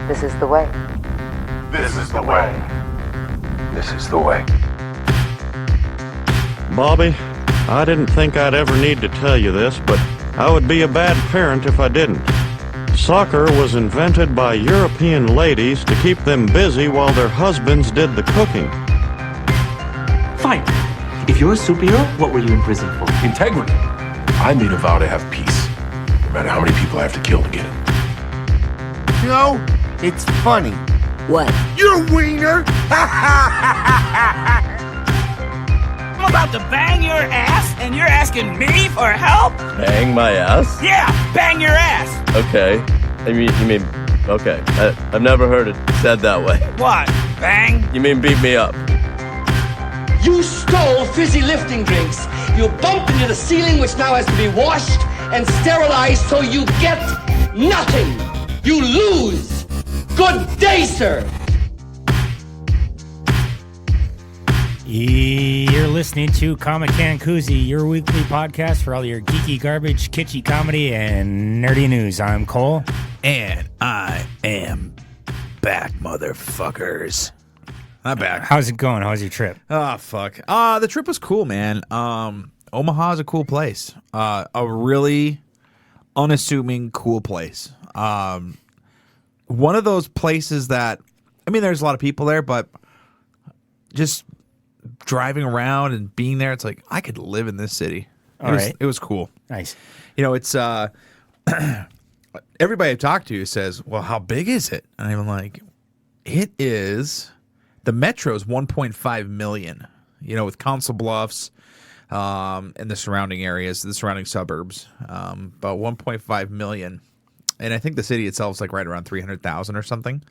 This is the way. This is the way. This is the way. Bobby, I didn't think I'd ever need to tell you this, but I would be a bad parent if I didn't. Soccer was invented by European ladies to keep them busy while their husbands did the cooking. Fine. If you're a superhero, what were you in prison for? Integrity. I made a vow to have peace, no matter how many people I have to kill to get it. You know, it's funny. What? You're a wiener! I'm about to bang your ass, and you're asking me for help? Bang my ass? Yeah, bang your ass! Okay. You mean, okay. I've never heard it said that way. What, bang? You mean beat me up? You stole fizzy lifting drinks. You bumped into the ceiling, which now has to be washed and sterilized, so you get nothing. You lose. Good day, sir. You're listening to Comic Can Coozie, your weekly podcast for all your geeky garbage, kitschy comedy, and nerdy news. I'm Cole. And I am back, motherfuckers. I'm back. How's it going? How's your trip? Oh, fuck. The trip was cool, man. Omaha is a cool place. A really unassuming, cool place. One of those places that, I mean, there's a lot of people there, but just driving around and being there, it's like, I could live in this city. It was cool. Nice. You know, it's, everybody I talk to says, well, how big is it? And I'm like, it is, the metro is 1.5 million, you know, with Council Bluffs and the surrounding areas, the surrounding suburbs, about 1.5 million. And I think the city itself is like right around 300,000 or something.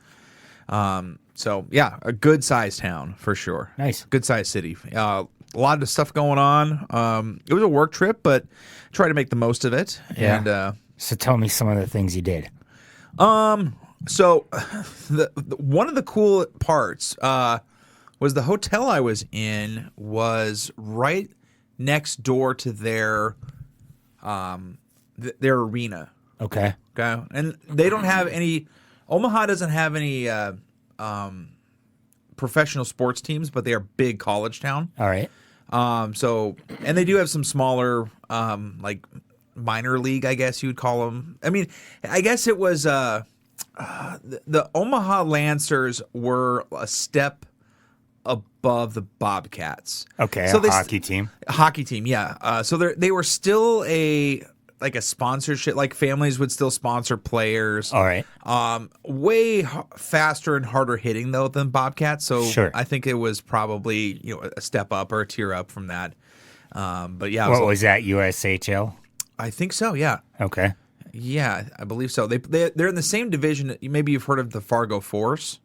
So, yeah, a good-sized town for sure. Nice. Good-sized city. A lot of stuff going on. It was a work trip, but tried to make the most of it. Yeah. And so tell me some of the things you did. So one of the cool parts was the hotel I was in was right next door to their arena. Okay. Okay, and they don't have any. Omaha doesn't have any professional sports teams, but they are a big college town. All right. So, and they do have some smaller, like minor league, I guess you would call them. I mean, I guess it was the Omaha Lancers were a step above the Bobcats. Okay, so hockey team. Hockey team, yeah. So they were still a sponsorship, like families would still sponsor players. All right. Way faster and harder hitting though than Bobcats. So sure. I think it was probably a step up or a tier up from that. But yeah, what was that? USHL? I think so. Yeah. Okay. Yeah, I believe so. They're in the same division. Maybe you've heard of the Fargo Force.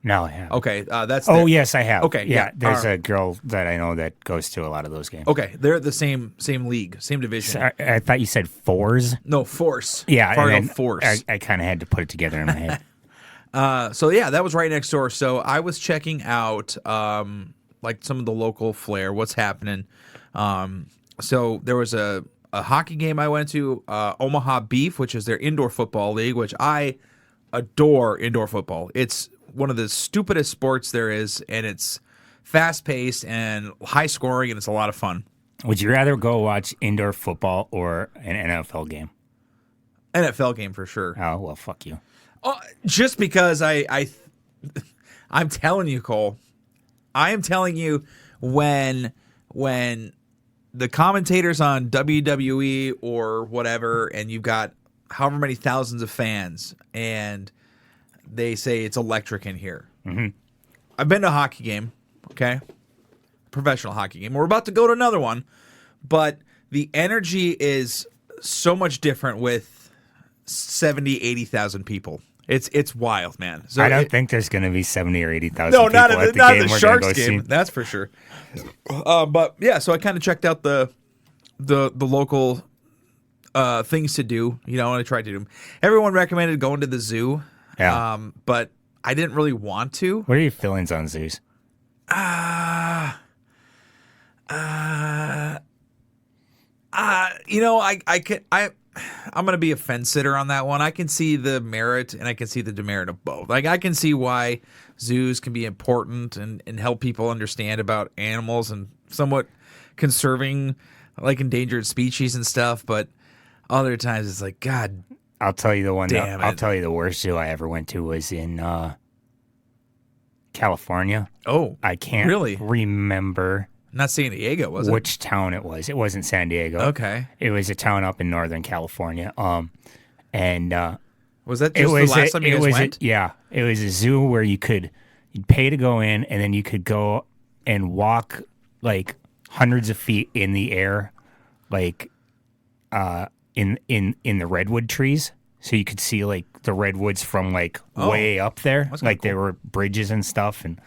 No, I haven't. Okay, that's. Yes, I have. Okay, yeah. There's a girl that I know that goes to a lot of those games. Okay, they're the same league, same division. So, I thought you said Fours. No, Force. Yeah, Fargo Force. I kind of had to put it together in my head. So yeah, that was right next door. So I was checking out like some of the local flair, what's happening. So there was a hockey game I went to, Omaha Beef, which is their indoor football league, which I adore indoor football. It's one of the stupidest sports there is, and it's fast-paced and high-scoring, and it's a lot of fun. Would you rather go watch indoor football or an NFL game? NFL game for sure. Oh, well, fuck you. Just because I'm telling you, Cole, I am telling you when the commentators on WWE or whatever, and you've got however many thousands of fans, and they say it's electric in here. Mm-hmm. I've been to a hockey game, okay? Professional hockey game. We're about to go to another one, but the energy is so much different with 70, 80,000 people. It's wild, man. So I don't think there's going to be 70 or 80,000 no, people not at the not game the we're Sharks go game. see. That's for sure. But yeah, so I kind of checked out the local things to do, and I tried to do them. Everyone recommended going to the zoo. Yeah. But I didn't really want to. What are your feelings on zoos? gonna be a fence sitter on that one. I can see the merit and I can see the demerit of both. Like I can see why zoos can be important and help people understand about animals and somewhat conserving like endangered species and stuff, but other times it's like, God, I'll tell you the one. damn I'll it. tell you the worst zoo I ever went to was in California. Oh, I can't really remember not San Diego, was it? which town it was. It wasn't San Diego. Okay. It was a town up in Northern California. And Was that just the last time you guys went? It was a zoo where you'd pay to go in, and then you could go and walk like hundreds of feet in the air, like in the redwood trees, so you could see like the redwoods from like way up there, like there were bridges and stuff, and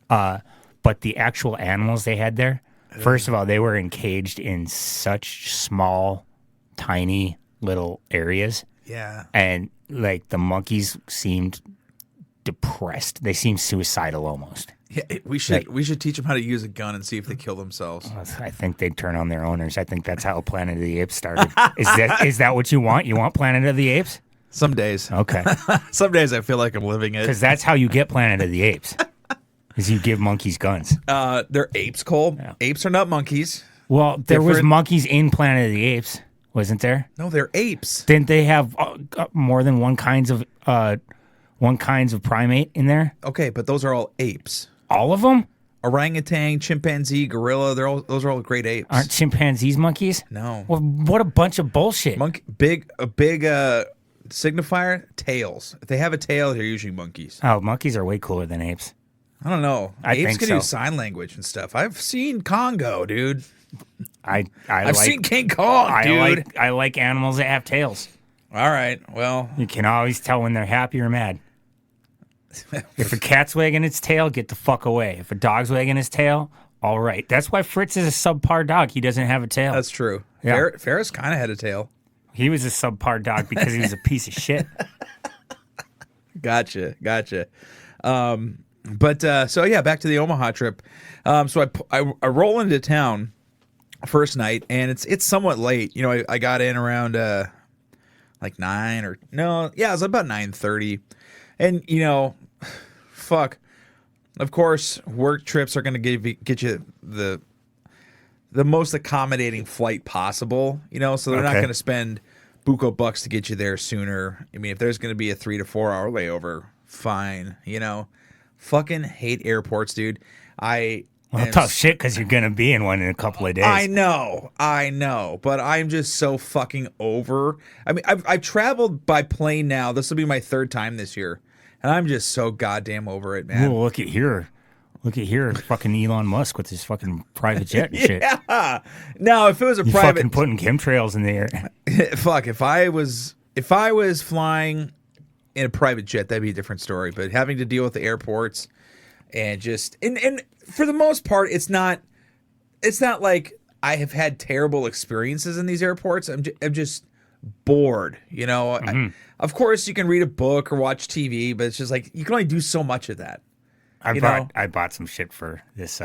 but the actual animals they had there, first of all, they were encaged in such small, tiny little areas. Yeah. And like the monkeys seemed depressed. They seemed suicidal almost. Yeah, we should teach them how to use a gun and see if they kill themselves. I think they'd turn on their owners. I think that's how Planet of the Apes started. Is that what you want? You want Planet of the Apes? Some days. Okay. Some days I feel like I'm living it. Because that's how you get Planet of the Apes. Is you give monkeys guns. They're apes, Cole. Yeah. Apes are not monkeys. Well, there was monkeys in Planet of the Apes, wasn't there? No, they're apes. Didn't they have more than one kinds of primate in there? Okay, but those are all apes. All of them? Orangutan, chimpanzee, gorilla, those are all great apes. Aren't chimpanzees monkeys? No. Well, what a bunch of bullshit. A big signifier, tails. If they have a tail, they're usually monkeys. Oh, monkeys are way cooler than apes. I don't know. I apes think can so. do sign language and stuff. I've seen Congo, dude. I've seen King Kong, dude. I like animals that have tails. All right, well. You can always tell when they're happy or mad. If a cat's wagging its tail, get the fuck away. If a dog's wagging his tail, all right. That's why Fritz is a subpar dog. He doesn't have a tail. That's true. Yeah. Ferris kind of had a tail. He was a subpar dog because he was a piece of shit. Gotcha. So yeah, back to the Omaha trip. So I roll into town first night, and it's somewhat late. You know, I got in around like 9 or no, yeah, it was about 9:30, and you know, fuck. Of course, work trips are going to get you the most accommodating flight possible. You know, so they're not going to spend buco bucks to get you there sooner. I mean, if there's going to be a 3 to 4 hour layover, fine. You know. Fucking hate airports, dude. Tough shit because you're gonna be in one in a couple of days. I know, but I'm just so fucking over. I mean, I've traveled by plane now. This will be my 3rd time this year, and I'm just so goddamn over it, man. Ooh, look at here, fucking Elon Musk with his fucking private jet and shit. Yeah. No, if it was a you private, fucking putting chemtrails in the air. Fuck. If I was flying in a private jet, that'd be a different story. But having to deal with the airports and just and for the most part, it's not like I have had terrible experiences in these airports. I'm just bored, you know. Mm-hmm. Of course, you can read a book or watch TV, but it's just like you can only do so much of that. I bought some shit for this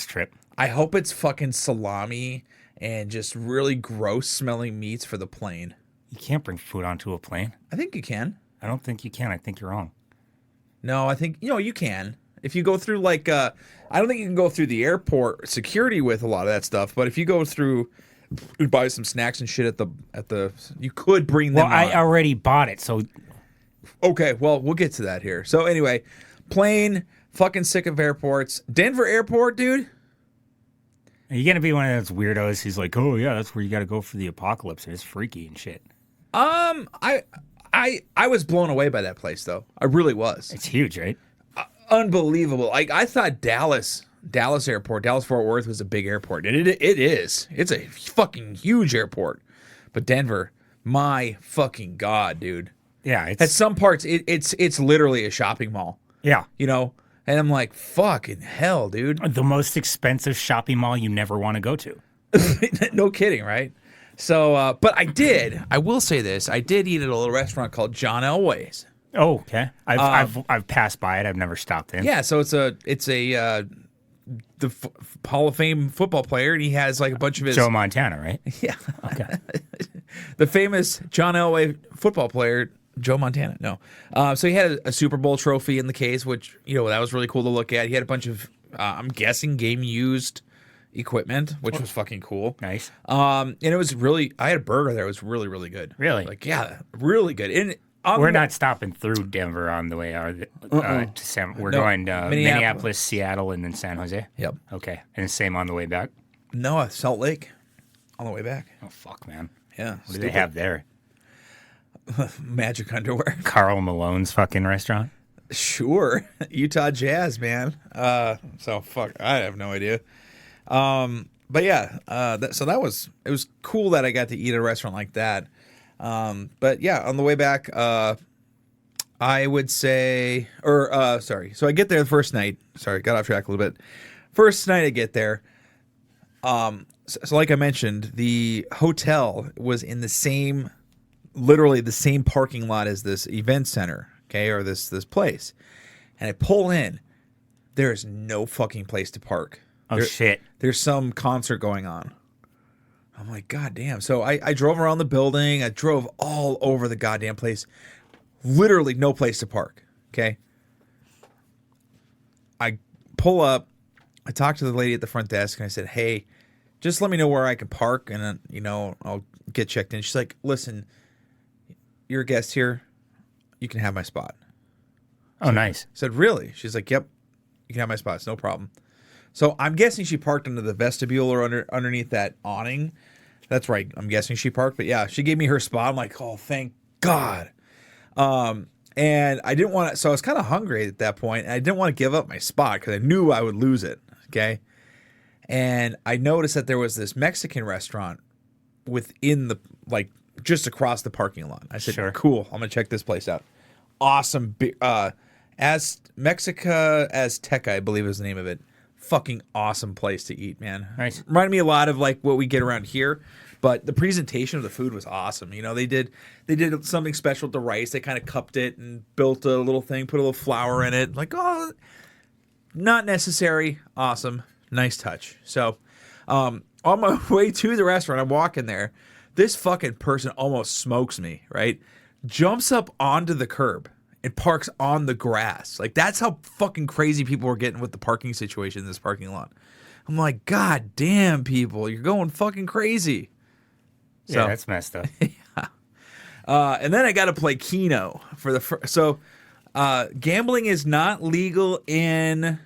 trip. I hope it's fucking salami and just really gross smelling meats for the plane. You can't bring food onto a plane. I think you can. I don't think you can. I think you're wrong. No, I think you can. If you go through like I don't think you can go through the airport security with a lot of that stuff, but if you go through and buy some snacks and shit at the you could bring them. Well, I already bought it, so okay, well, we'll get to that here. So anyway, plane, fucking sick of airports. Denver airport, dude. Are you gonna be one of those weirdos who's like, oh yeah, that's where you gotta go for the apocalypse. It's freaky and shit. I was blown away by that place though. I really was. It's huge, right? Unbelievable. I thought Dallas airport, Dallas Fort Worth was a big airport. And it is. It's a fucking huge airport. But Denver, my fucking God, dude. Yeah, at some parts it's literally a shopping mall. Yeah. You know? And I'm like, fucking hell, dude. The most expensive shopping mall you never want to go to. No kidding, right? So, but I will say this. I did eat at a little restaurant called John Elway's. Oh, okay. I've passed by it. I've never stopped in. Yeah, so it's a Hall of Fame football player, and he has like a bunch of his Joe Montana, right? Yeah. Okay. the famous John Elway football player, Joe Montana. No. So he had a Super Bowl trophy in the case, which, that was really cool to look at. He had a bunch of, I'm guessing, game-used equipment, which was fucking cool. Nice. And it was really, I had a burger there. It was really, really good. Really? Like, yeah, really good. And we're not stopping through Denver on the way, are we're going to Minneapolis, Seattle, and then San Jose? Yep. Okay. And the same on the way back? No, Salt Lake on the way back. Oh, fuck, man. Yeah. What do they have there? Magic underwear. Karl Malone's fucking restaurant? Sure. Utah Jazz, man. So, fuck, I have no idea. But yeah, it was cool that I got to eat at a restaurant like that. But yeah, on the way back, I would say, so I get there the first night. Sorry, got off track a little bit. First night I get there. So like I mentioned, the hotel was in literally the same parking lot as this event center, okay, or this place. And I pull in, there is no fucking place to park. Oh, shit. There's some concert going on. I'm like, God damn. So I drove around the building. I drove all over the goddamn place. Literally no place to park. Okay. I pull up. I talked to the lady at the front desk and I said, hey, just let me know where I can park and I'll get checked in. She's like, listen, you're a guest here. You can have my spot. Oh, nice. I said, really? She's like, yep, you can have my spot. It's no problem. So I'm guessing she parked under the vestibule or underneath that awning. That's right. I'm guessing she parked. But yeah, she gave me her spot. I'm like, oh, thank God. And I didn't want to. So I was kind of hungry at that point. And I didn't want to give up my spot because I knew I would lose it. Okay. And I noticed that there was this Mexican restaurant within just across the parking lot. I said, sure. Cool. I'm going to check this place out. Awesome. Mexica Azteca, I believe is the name of it. Fucking awesome place to eat, man. Nice. Reminded me a lot of like what we get around here, but the presentation of the food was awesome. They did something special with the rice. They kind of cupped it and built a little thing, put a little flour in it. Like, oh, not necessary. Awesome. Nice touch. So, on my way to the restaurant, I'm walking there. This fucking person almost smokes me, right? Jumps up onto the curb and parks on the grass. Like, that's how fucking crazy people were getting with the parking situation in this parking lot. I'm like, God damn, people, you're going fucking crazy. Yeah, that's messed up. Yeah. And then I got to play Keno for the gambling is not legal in.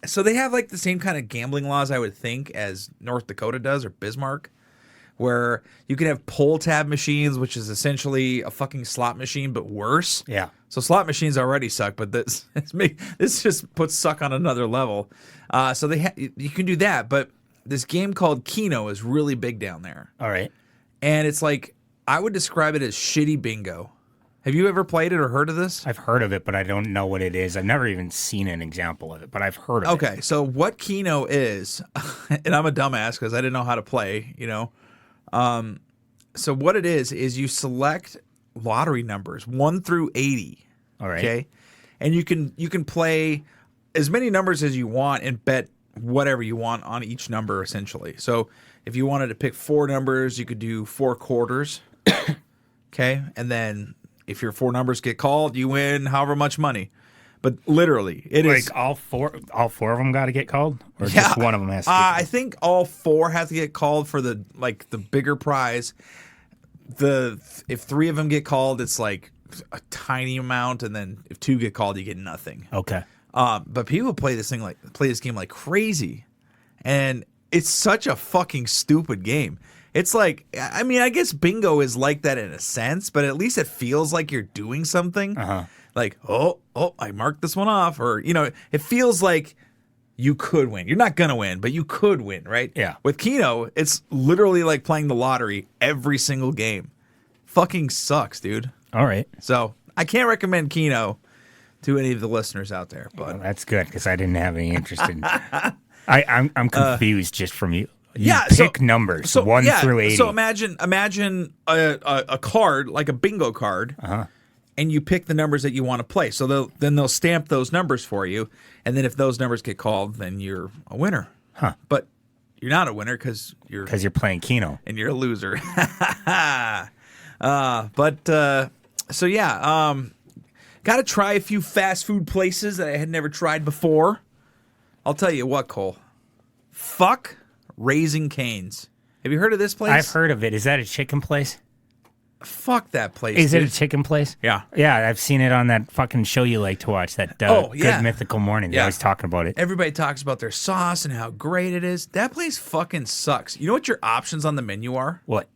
So they have like the same kind of gambling laws, I would think, as North Dakota does or Bismarck, where you can have pull tab machines, which is essentially a fucking slot machine, but worse. Yeah. So slot machines already suck, but this just puts suck on another level. So you can do that, but this game called Keno is really big down there. All right. And it's like, I would describe it as shitty bingo. Have you ever played it or heard of this? I've heard of it, but I don't know what it is. I've never even seen an example of it, but I've heard of it. Okay, so what Keno is, and I'm a dumbass because I didn't know how to play, So what it is you select lottery numbers 1 through 80. All right. Okay, and you can play as many numbers as you want and bet whatever you want on each number essentially. So if you wanted to pick 4 numbers, you could do 4 quarters. Okay, and then if your 4 numbers get called, you win however much money. But literally, it is like all four of them got to get called, or just one of them has to. I think all 4 have to get called for the bigger prize. If 3 of them get called, it's like a tiny amount, and then if 2 get called, you get nothing. Okay. But people play this game like crazy, and it's such a fucking stupid game. It's like, I mean, I guess bingo is like that in a sense, but at least it feels like you're doing something. Like, oh, I marked this one off, or it feels like you could win. You're not gonna win, but you could win, right? Yeah. With Keno, it's literally like playing the lottery every single game. Fucking sucks, dude. All right. So I can't recommend Keno to any of the listeners out there, but well, that's good because I didn't have any interest in. I'm confused just from you. You pick numbers 1 through 80. So imagine a card, like a bingo card, and you pick the numbers that you want to play. So they'll stamp those numbers for you, and then if those numbers get called, then you're a winner. Huh. But you're not a winner because you're playing Keno. and you're a loser. So yeah, got to try a few fast food places that I had never tried before. I'll tell you what, Cole. Fuck Raising Cane's. Have you heard of this place? I've heard of it. Is that a chicken place? Fuck that place. Is dude. it a chicken place? Yeah. Yeah, I've seen it on that fucking show you like to watch, that Good Mythical Morning. They're always talking about it. Everybody talks about their sauce and how great it is. That place fucking sucks. You know what your options on the menu are? What?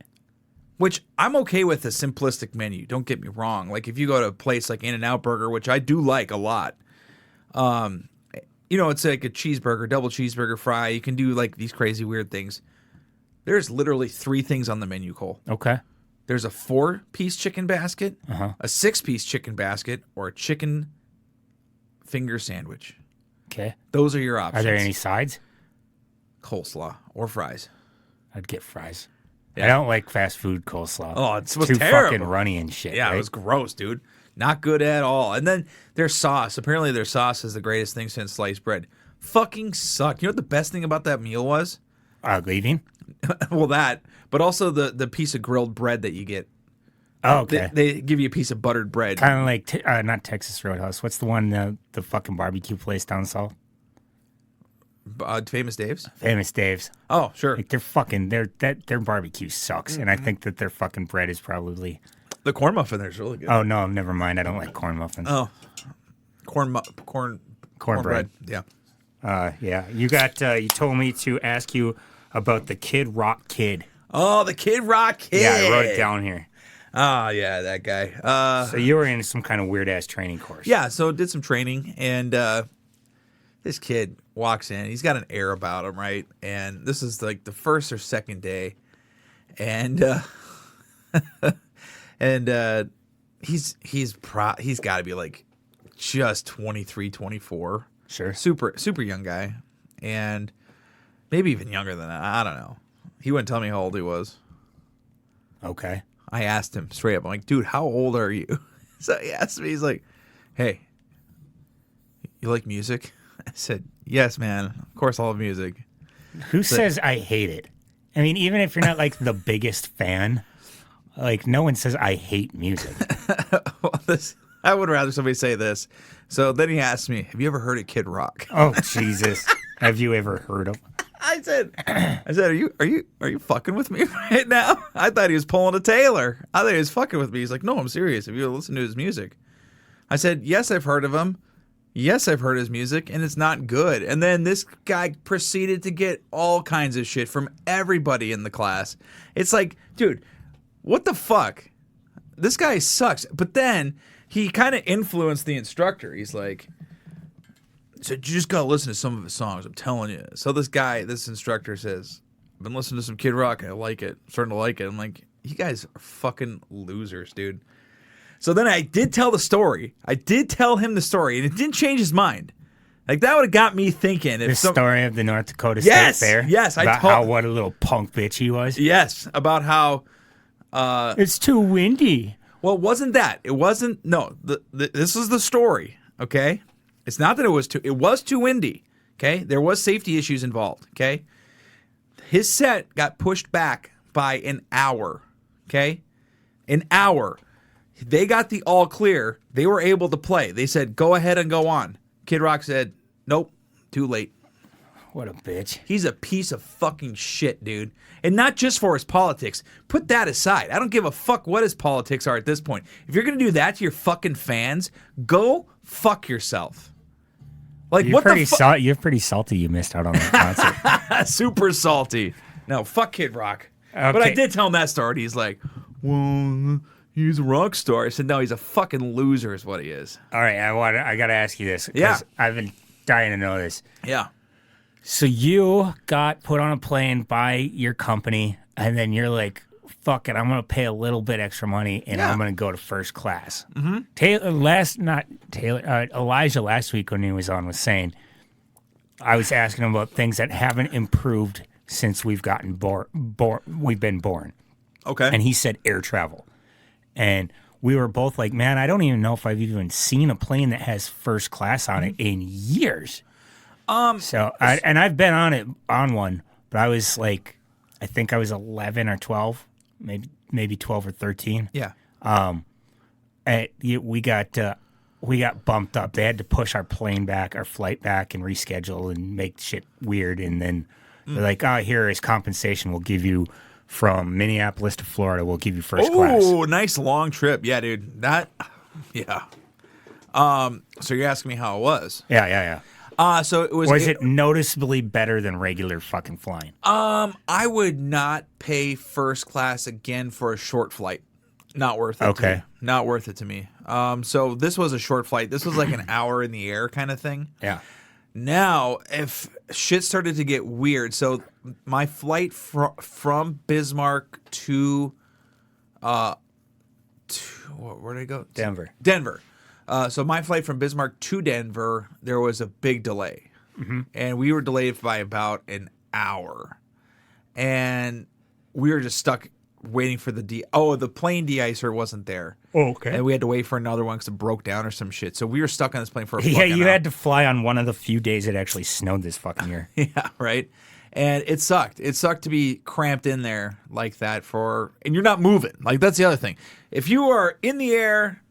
Which I'm okay with a simplistic menu. Don't get me wrong. Like if you go to a place like In-N-Out Burger, which I do like a lot, it's like a cheeseburger, double cheeseburger fry. You can do like these crazy weird things. There's literally 3 things on the menu, Cole. Okay. There's a 4-piece chicken basket, Uh-huh. a 6-piece chicken basket, or a chicken finger sandwich. Okay. Those are your options. Are there any sides? Coleslaw or fries? I'd get fries. Yeah. I don't like fast food coleslaw. Oh, it was too terrible. fucking runny and shit. Yeah, right? it was gross, dude. Not good at all. And then their sauce. Apparently their sauce is the greatest thing since sliced bread. Fucking sucked. You know what the best thing about that meal was? Leaving? Well, that, but also the piece of grilled bread that you get. Oh, okay. They give you a piece of buttered bread. Kind of like, not Texas Roadhouse. What's the one, the fucking barbecue place down south? Famous Dave's? Famous Dave's. Oh, sure. Like their barbecue sucks, and I think that their fucking bread is probably. The corn muffin there's really good. Oh no, never mind. I don't like corn muffins. Oh, cornbread. Yeah. Yeah. You told me to ask you about the Kid Rock Kid. Oh, the Kid Rock Kid. Yeah, I wrote it down here. Oh, yeah, that guy. So you were in some kind of weird ass training course. Yeah, so did some training, and this kid walks in. He's got an air about him, right? And this is like the first or second day, and he's got to be like just 23, 24. Sure. Super young guy, and maybe even younger than that. I don't know. He wouldn't tell me how old he was. Okay. I asked him straight up. I'm like, dude, how old are you? So he asked me, he's like, hey, you like music? I said, yes, man. Of course I love music. Who says I hate it? I mean, even if you're not like the biggest fan, like no one says I hate music. I would rather somebody say this. So then he asked me, have you ever heard of Kid Rock? Oh, Jesus. Have you ever heard of? I said, are you fucking with me right now? I thought he was pulling a Tayler. I thought he was fucking with me. He's like, no, I'm serious. Have you listened to his music? I said, yes, I've heard of him. Yes, I've heard his music, and it's not good. And then this guy proceeded to get all kinds of shit from everybody in the class. It's like, dude, what the fuck? This guy sucks. But then he kind of influenced the instructor. He's like, so you just gotta listen to some of his songs. I'm telling you. So this instructor says, I've been listening to some Kid Rock and I like it. I'm starting to like it. I'm like, you guys are fucking losers, dude. So then I did tell the story. I did tell him the story, and it didn't change his mind. Like that would have got me thinking. The story of the North Dakota Yes, State Fair. yes, About what a little punk bitch he was. Yes, about how it's too windy. Well, it wasn't that. It wasn't. No, this is the story. Okay, it's not that it was too windy. Okay, there was safety issues involved. Okay, his set got pushed back by an hour. Okay, an hour. They got the all clear. They were able to play. They said, go ahead and go on. Kid Rock said, nope, too late. What a bitch. He's a piece of fucking shit, dude. And not just for his politics. Put that aside. I don't give a fuck what his politics are at this point. If you're going to do that to your fucking fans, go fuck yourself. Like, You're what pretty the fuck? You're pretty salty you missed out on that concert. Super salty. No, fuck Kid Rock. Okay. But I did tell him that story. He's like, well, he's a rock star. I said, no, he's a fucking loser is what he is. All right, I got to ask you this. 'Cause Yeah. I've been dying to know this. Yeah. So you got put on a plane by your company, and then you're like, fuck it, I'm going to pay a little bit extra money, and I'm going to go to first class. Mm-hmm. Elijah last week when he was on was saying, I was asking him about things that haven't improved since we've gotten we've been born. Okay. And he said air travel. And we were both like, man, I don't even know if I've even seen a plane that has first class on it in years. I've been on one but I was like, I think I was 11 or 12, maybe 12 or 13. Yeah. We got bumped up. They had to push our flight back, and reschedule and make shit weird. And then they're like, "Oh, here is compensation. We'll give you from Minneapolis to Florida. We'll give you first class." Oh, nice long trip. Yeah, dude. Yeah. So you're asking me how it was? Yeah. So it was. Was it noticeably better than regular fucking flying? I would not pay first class again for a short flight. Not worth it. Okay. To me. Not worth it to me. So this was a short flight. This was like an hour in the air kind of thing. Yeah. Now, if shit started to get weird, so my flight from Bismarck to where did I go? Denver. Denver. So my flight from Bismarck to Denver, there was a big delay, and we were delayed by about an hour, and we were just stuck waiting for the plane de-icer wasn't there. Oh, okay. And we had to wait for another one because it broke down or some shit. So we were stuck on this plane for a fucking Yeah, you hour. had to fly on one of the few days it actually snowed this fucking year. Yeah, right. And it sucked. It sucked to be cramped in there like that and you're not moving. Like, that's the other thing. If you are in the air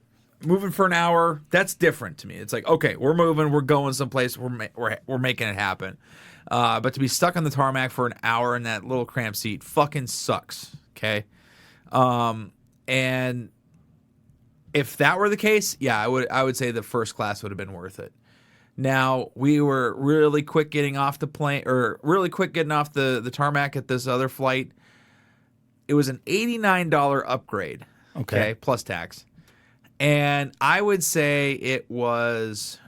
moving for an hour, that's different to me. It's like, okay, we're moving, we're going someplace, we're making it happen. But to be stuck on the tarmac for an hour in that little cramped seat fucking sucks. Okay. And if that were the case, yeah, I would say the first class would have been worth it. Now, we were really quick getting off the plane, or really quick getting off the tarmac at this other flight. It was an $89 upgrade. Okay. Plus tax. And I would say it was,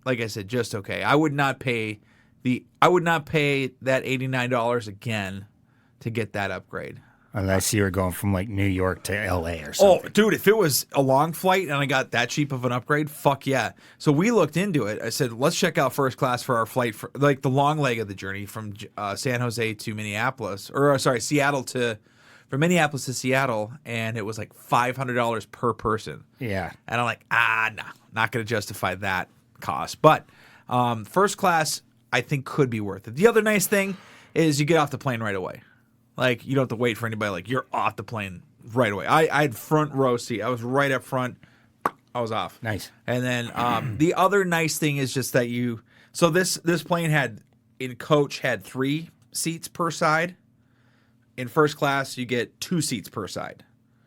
like I said, just okay. I would not pay that $89 again to get that upgrade. Unless you were going from like New York to LA or something. Oh, dude, if it was a long flight and I got that cheap of an upgrade, fuck yeah. So we looked into it. I said, let's check out first class for our flight, for like the long leg of the journey from San Jose to Minneapolis, from Minneapolis to Seattle, and it was like $500 per person. Yeah. And I'm like, nah, not going to justify that cost. But first class, I think, could be worth it. The other nice thing is you get off the plane right away. Like, you don't have to wait for anybody. Like, you're off the plane right away. I had front row seat. I was right up front. I was off. Nice. And then the other nice thing is just that so this plane had 3 seats per side. In first class, you get 2 seats per side.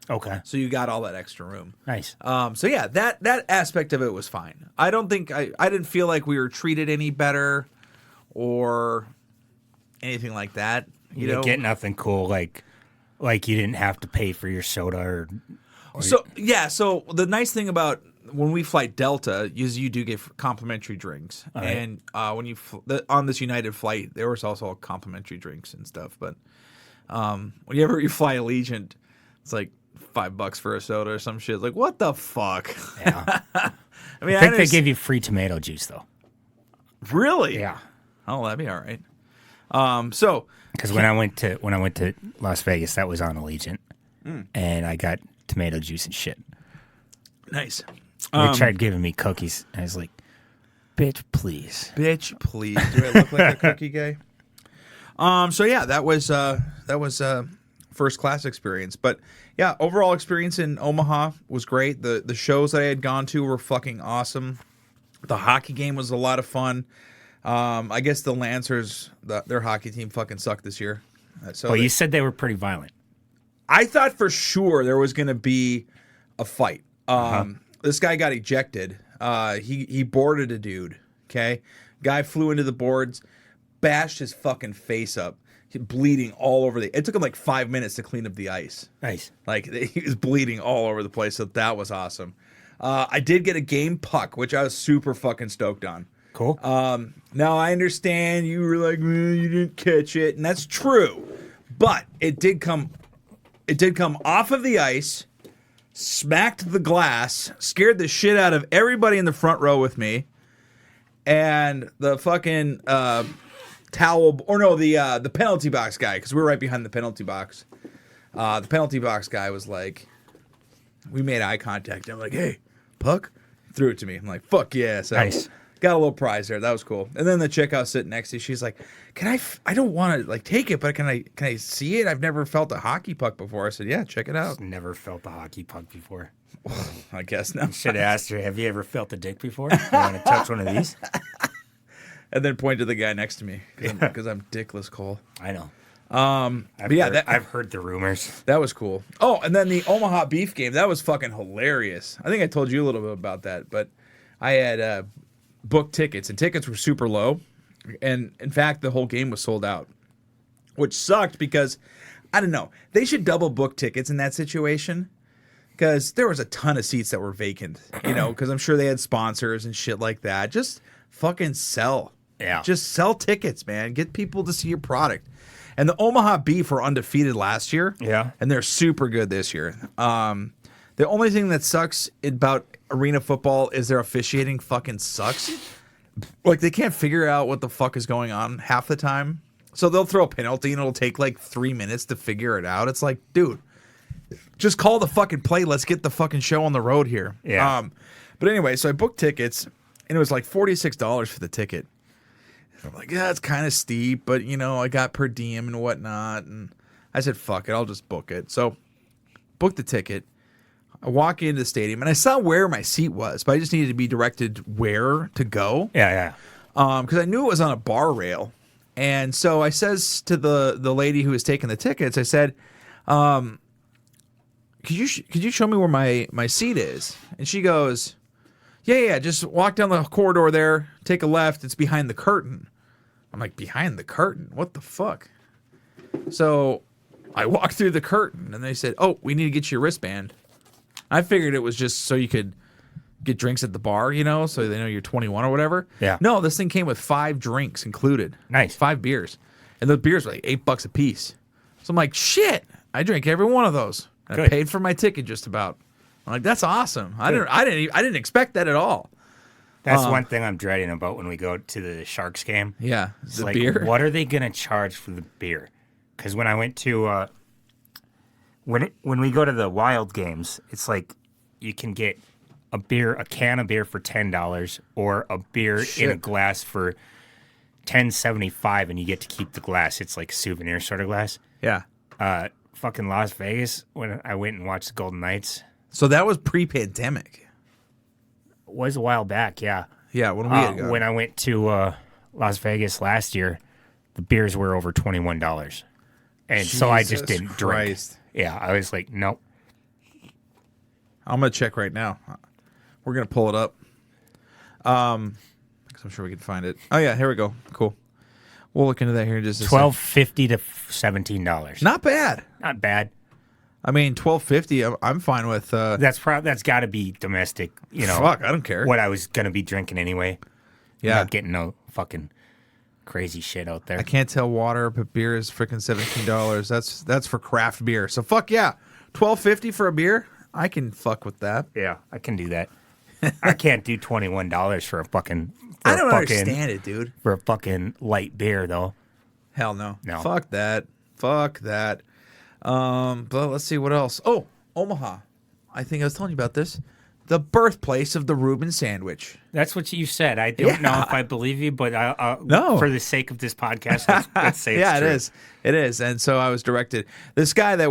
Okay. So you got all that extra room. Nice. So yeah, that aspect of it was fine. I don't think I didn't feel like we were treated any better or anything like that. You know, get nothing cool like you didn't have to pay for your soda or So the nice thing about when we fly Delta is you do get complimentary drinks. All right. And when you on this United flight, there was also complimentary drinks and stuff. But whenever you fly Allegiant, it's like $5 for a soda or some shit. It's like, what the fuck? Yeah. I mean, I think they give you free tomato juice though. Really? Yeah. Oh, that'd be all right. Because when I went to Las Vegas, that was on Allegiant, and I got tomato juice and shit. Nice. They tried giving me cookies, and I was like, "Bitch, please." Bitch, please. Do I look like a cookie guy? So yeah, that was first class experience. But yeah, overall experience in Omaha was great. The shows that I had gone to were fucking awesome. The hockey game was a lot of fun. I guess the Lancers, their hockey team, fucking sucked this year. So you said they were pretty violent. I thought for sure there was going to be a fight. This guy got ejected. He boarded a dude. Okay, guy flew into the boards, bashed his fucking face up, bleeding all over it took him like 5 minutes to clean up the ice. Nice. Like, he was bleeding all over the place. So that was awesome. I did get a game puck, which I was super fucking stoked on. Cool. Now I understand you were like, you didn't catch it, and that's true. But it did come off of the ice, smacked the glass, scared the shit out of everybody in the front row with me, and the fucking the penalty box guy, because we were right behind the penalty box. The penalty box guy was like, we made eye contact. I'm like, hey, puck? Threw it to me. I'm like, fuck yeah. So Nice. got a little prize there. That was cool. And then the chick I was sitting next to, she's like, I don't want to like take it, but can I see it? I've never felt a hockey puck before. I said, yeah, check it out. Never felt a hockey puck before. I guess not. Should have asked her, have you ever felt a dick before? You want to touch one of these? And then point to the guy next to me because I'm dickless, Cole. I know. I've heard the rumors. That was cool. Oh, and then the Omaha beef game. That was fucking hilarious. I think I told you a little bit about that, but I had booked tickets, and tickets were super low. And in fact, the whole game was sold out, which sucked because, I don't know, they should double book tickets in that situation because there was a ton of seats that were vacant, because I'm sure they had sponsors and shit like that. Just fucking sell. Yeah. Just sell tickets, man. Get people to see your product. And the Omaha Beef were undefeated last year. Yeah. And they're super good this year. The only thing that sucks about arena football is their officiating fucking sucks. Like, they can't figure out what the fuck is going on half the time. So they'll throw a penalty and it'll take like 3 minutes to figure it out. It's like, dude, just call the fucking play. Let's get the fucking show on the road here. Yeah. But anyway, so I booked tickets and it was like $46 for the ticket. I'm like, yeah, it's kind of steep, but I got per diem and whatnot. And I said, fuck it, I'll just book it. So booked the ticket. I walk into the stadium and I saw where my seat was, but I just needed to be directed where to go. Yeah. Because I knew it was on a bar rail. And so I says to the lady who was taking the tickets, I said, could you show me where my seat is? And she goes, yeah, just walk down the corridor there, take a left, it's behind the curtain. I'm like, behind the curtain? What the fuck? So I walked through the curtain and they said, oh, we need to get you a wristband. I figured it was just so you could get drinks at the bar, so they know you're 21 or whatever. Yeah. No, this thing came with 5 drinks included. Nice. 5 beers. And the beers were like $8 a piece. So I'm like, shit, I drank every one of those. I Good. paid for my ticket just about. I'm like, that's awesome. I didn't expect that at all. That's one thing I'm dreading about when we go to the Sharks game. Yeah, It's the like, beer. what are they going to charge for the beer? Because when I went to when we go to the Wild games, it's like you can get a can of beer for $10 or a beer in a glass for $10.75, and you get to keep the glass. It's like a souvenir sort of glass. Yeah. Fucking Las Vegas, when I went and watched the Golden Knights. So that was pre-pandemic. Was a while back, yeah. Yeah, when we had gone. When I went to Las Vegas last year, the beers were over $21. And so I just Jesus didn't drink. Christ. Yeah, I was like, nope. I'm going to check right now. We're going to pull it up. Because I'm sure we can find it. Oh, yeah, here we go. Cool. We'll look into that here in just a second. $12.50 to $17. Not bad. Not bad. I mean, $12.50. I'm fine with. That's got to be domestic. Fuck, I don't care. What I was gonna be drinking anyway. Yeah, Not getting no fucking crazy shit out there. I can't tell water, but beer is freaking $17. That's for craft beer. So fuck yeah, $12.50 for a beer. I can fuck with that. Yeah, I can do that. I can't do $21 for a fucking. I don't understand it, dude. For a fucking light beer, though. Hell no. No. Fuck that. But let's see what else. Oh, Omaha. I think I was telling you about this. The birthplace of the Reuben sandwich. That's what you said. I don't know if I believe you, but No. For the sake of this podcast, let's say it's yeah, true. it is. It is. And so I was directed. This guy that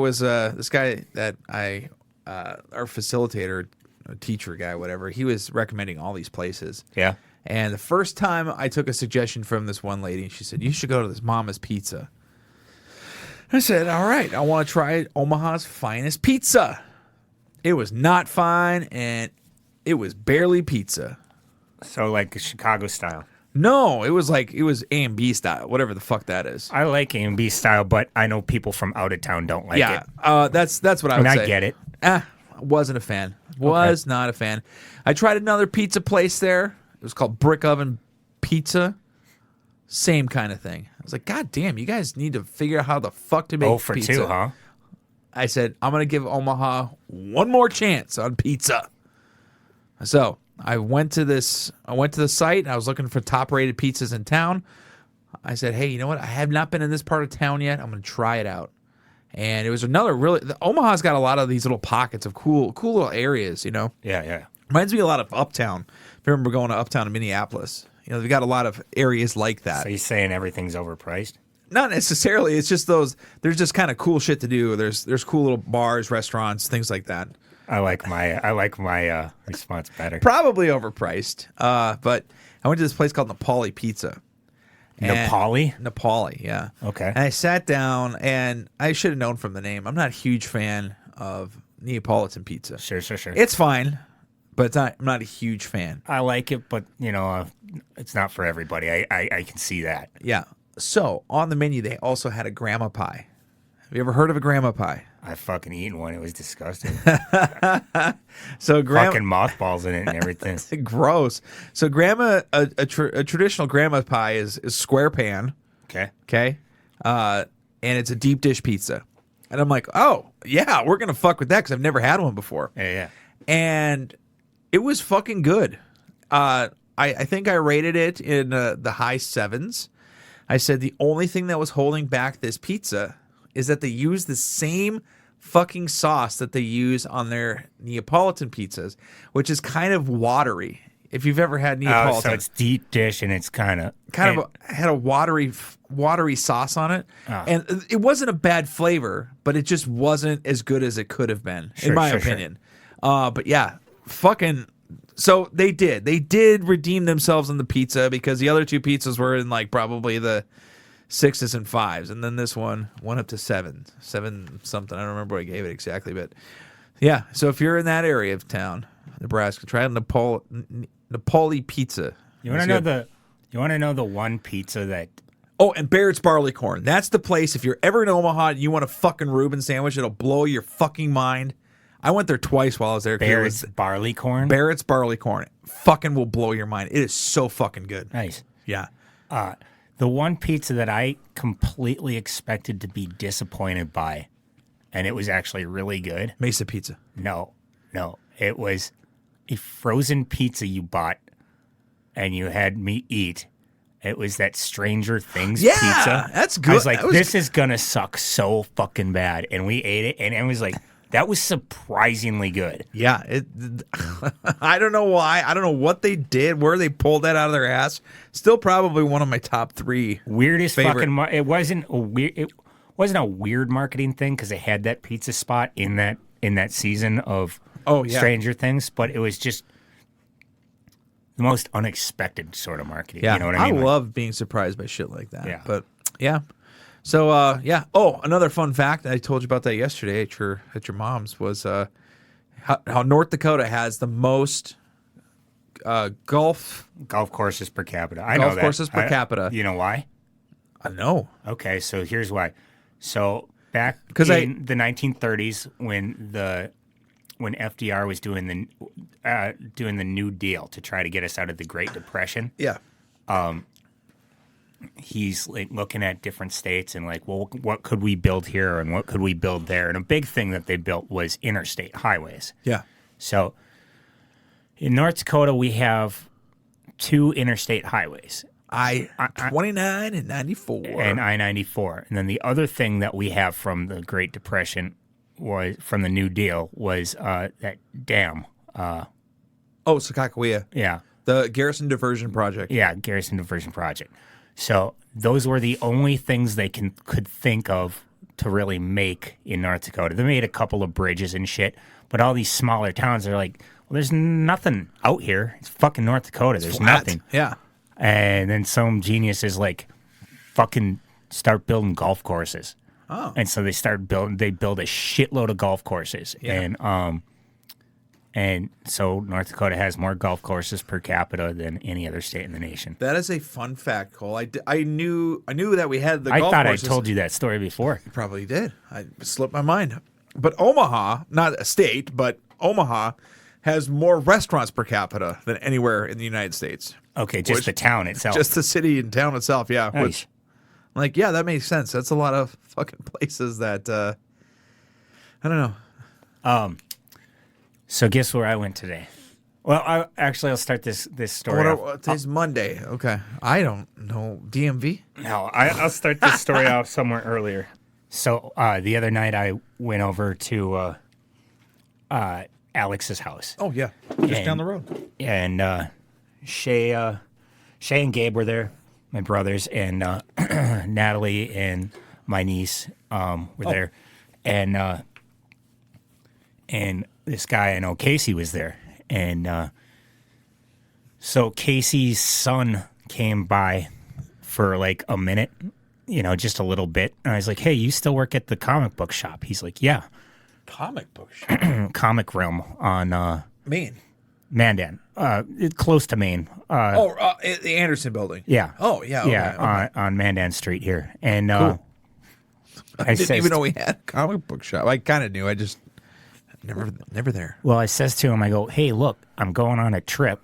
our facilitator, teacher guy, whatever, he was recommending all these places. Yeah. And the first time I took a suggestion from this one lady, she said, you should go to this Mama's Pizza. I said, all right, I want to try Omaha's finest pizza. It was not fine, and it was barely pizza. So like Chicago style. No, it was A&B style, whatever the fuck that is. I like A&B style, but I know people from out of town don't like it. That's what I would say. I get it. Wasn't a fan. Was not a fan. I tried another pizza place there. It was called Brick Oven Pizza. Same kind of thing. I was like, God damn, you guys need to figure out how the fuck to make Oh, for pizza. 2, huh? I said, I'm going to give Omaha one more chance on pizza. So I went to the site. And I was looking for top-rated pizzas in town. I said, hey, you know what? I have not been in this part of town yet. I'm going to try it out. And it was another Omaha's got a lot of these little pockets of cool little areas, Yeah. Reminds me a lot of Uptown. If you remember going to Uptown in Minneapolis, they've got a lot of areas like that. So you're saying everything's overpriced? Not necessarily. It's just those. There's just kind of cool shit to do. There's cool little bars, restaurants, things like that. I like my response better. Probably overpriced. But I went to this place called Nepali Pizza. Nepali, yeah. Okay. And I sat down, and I should have known from the name. I'm not a huge fan of Neapolitan pizza. Sure. It's fine, but I'm not a huge fan. I like it, but it's not for everybody. I can see that. Yeah. So on the menu, they also had a grandma pie. Have you ever heard of a grandma pie? I fucking eaten one. It was disgusting. So fucking mothballs in it and everything. Gross. So a traditional grandma pie is square pan. Okay. And it's a deep dish pizza. And I'm like, oh yeah, we're gonna fuck with that because I've never had one before. Yeah. And it was fucking good. I think I rated it in the high 7s. I said the only thing that was holding back this pizza is that they use the same fucking sauce that they use on their Neapolitan pizzas, which is kind of watery. If you've ever had Neapolitan, so it's deep dish and it's had a watery sauce on it, and it wasn't a bad flavor, but it just wasn't as good as it could have been, in my opinion. But yeah, fucking. So they did redeem themselves on the pizza because the other two pizzas were in like probably the 6s and 5s, and then this one went up to 7 something. I don't remember what I gave it exactly, but yeah. So if you're in that area of town, Nebraska, try Nepali pizza. You want to know the one pizza that? Oh, and Barrett's Barley Corn. That's the place. If you're ever in Omaha and you want a fucking Reuben sandwich, it'll blow your fucking mind. I went there twice while I was there. Barrett's Barley Corn? Barrett's Barley Corn. Fucking will blow your mind. It is so fucking good. Nice. Yeah. The one pizza that I completely expected to be disappointed by, and it was actually really good. Mesa Pizza. No. It was a frozen pizza you bought and you had me eat. It was that Stranger Things pizza. That's good. I was like, this is going to suck so fucking bad. And we ate it, and it was like, that was surprisingly good. Yeah. I don't know why. I don't know what they did, where they pulled that out of their ass. Still probably one of my top 3. Weirdest favorite. fucking... It wasn't a weird marketing thing because they had that pizza spot in that season of Stranger Things, but it was just the most unexpected sort of marketing. Yeah. You know what I mean? I love being surprised by shit like that. Yeah. But yeah. So yeah. Oh, another fun fact I told you about that yesterday at your mom's was how North Dakota has the most golf courses per capita. I know that. Golf courses per capita. You know why? I know. Okay, so here's why. So back in the 1930s, when FDR was doing the New Deal to try to get us out of the Great Depression, he's like looking at different states and like, well, what could we build here and what could we build there? And a big thing that they built was interstate highways. Yeah. So in North Dakota, we have 2 interstate highways. I-29 and 94. And I-94. And then the other thing that we have from the Great Depression was from the New Deal was that dam. Sakakawea. Yeah. The Garrison Diversion Project. Yeah, Garrison Diversion Project. So those were the only things they could think of to really make in North Dakota. They made a couple of bridges and shit, but all these smaller towns are like, well, there's nothing out here. It's fucking North Dakota. There's nothing. Yeah. And then some genius is like, fucking start building golf courses. Oh. And so they build a shitload of golf courses. Yeah. And so North Dakota has more golf courses per capita than any other state in the nation. That is a fun fact, Cole. I knew that we had the golf courses. I thought I told you that story before. You probably did. I slipped my mind. But Omaha, not a state, but Omaha has more restaurants per capita than anywhere in the United States. Okay, just the town itself. Just the city and town itself, yeah. Nice. That makes sense. That's a lot of fucking places that, I don't know. So guess where I went today? Well, I'll start this story off. Today's Monday. Okay. I don't know. DMV? No, I'll start this story off somewhere earlier. So the other night I went over to Alex's house. Oh yeah, just And- down the road. And Shay and Gabe were there, my brothers, and Natalie and my niece were there, and this guy I know, Casey, was there, and so Casey's son came by for like a minute, just a little bit, and I was like, "Hey, you still work at the comic book shop?" He's like, "Yeah." Comic book shop. Comic Realm on Maine. Mandan, close to Maine. The Anderson building. Yeah. Oh, yeah. Okay, Yeah, on Mandan Street here. And Cool. I didn't says- even know we had a comic book shop. I kind of knew. I just never there. Well, I says to him, I go, "Hey, look, I'm going on a trip."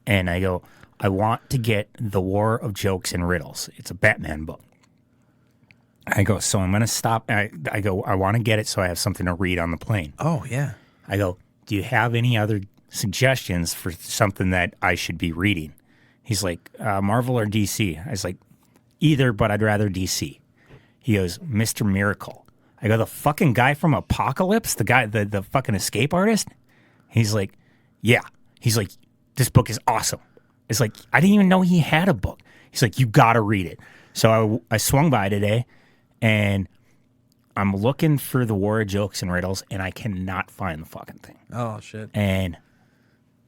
And I go, "I want to get The War of Jokes and Riddles. It's a Batman book." I go, "So I'm going to stop." I go, "I want to get it so I have something to read on the plane." Oh yeah. I go, "Do you have any other suggestions for something that I should be reading?" He's like, "Marvel or DC?" I was like, "Either, but I'd rather DC." He goes, "Mr. Miracle." I go, "The fucking guy from Apocalypse? The guy, the fucking escape artist?" He's like, "Yeah." He's like, "This book is awesome." It's like, I didn't even know he had a book. He's like, "You gotta read it." So I swung by today, and I'm looking for The War of Jokes and Riddles, and I cannot find the fucking thing. Oh shit. And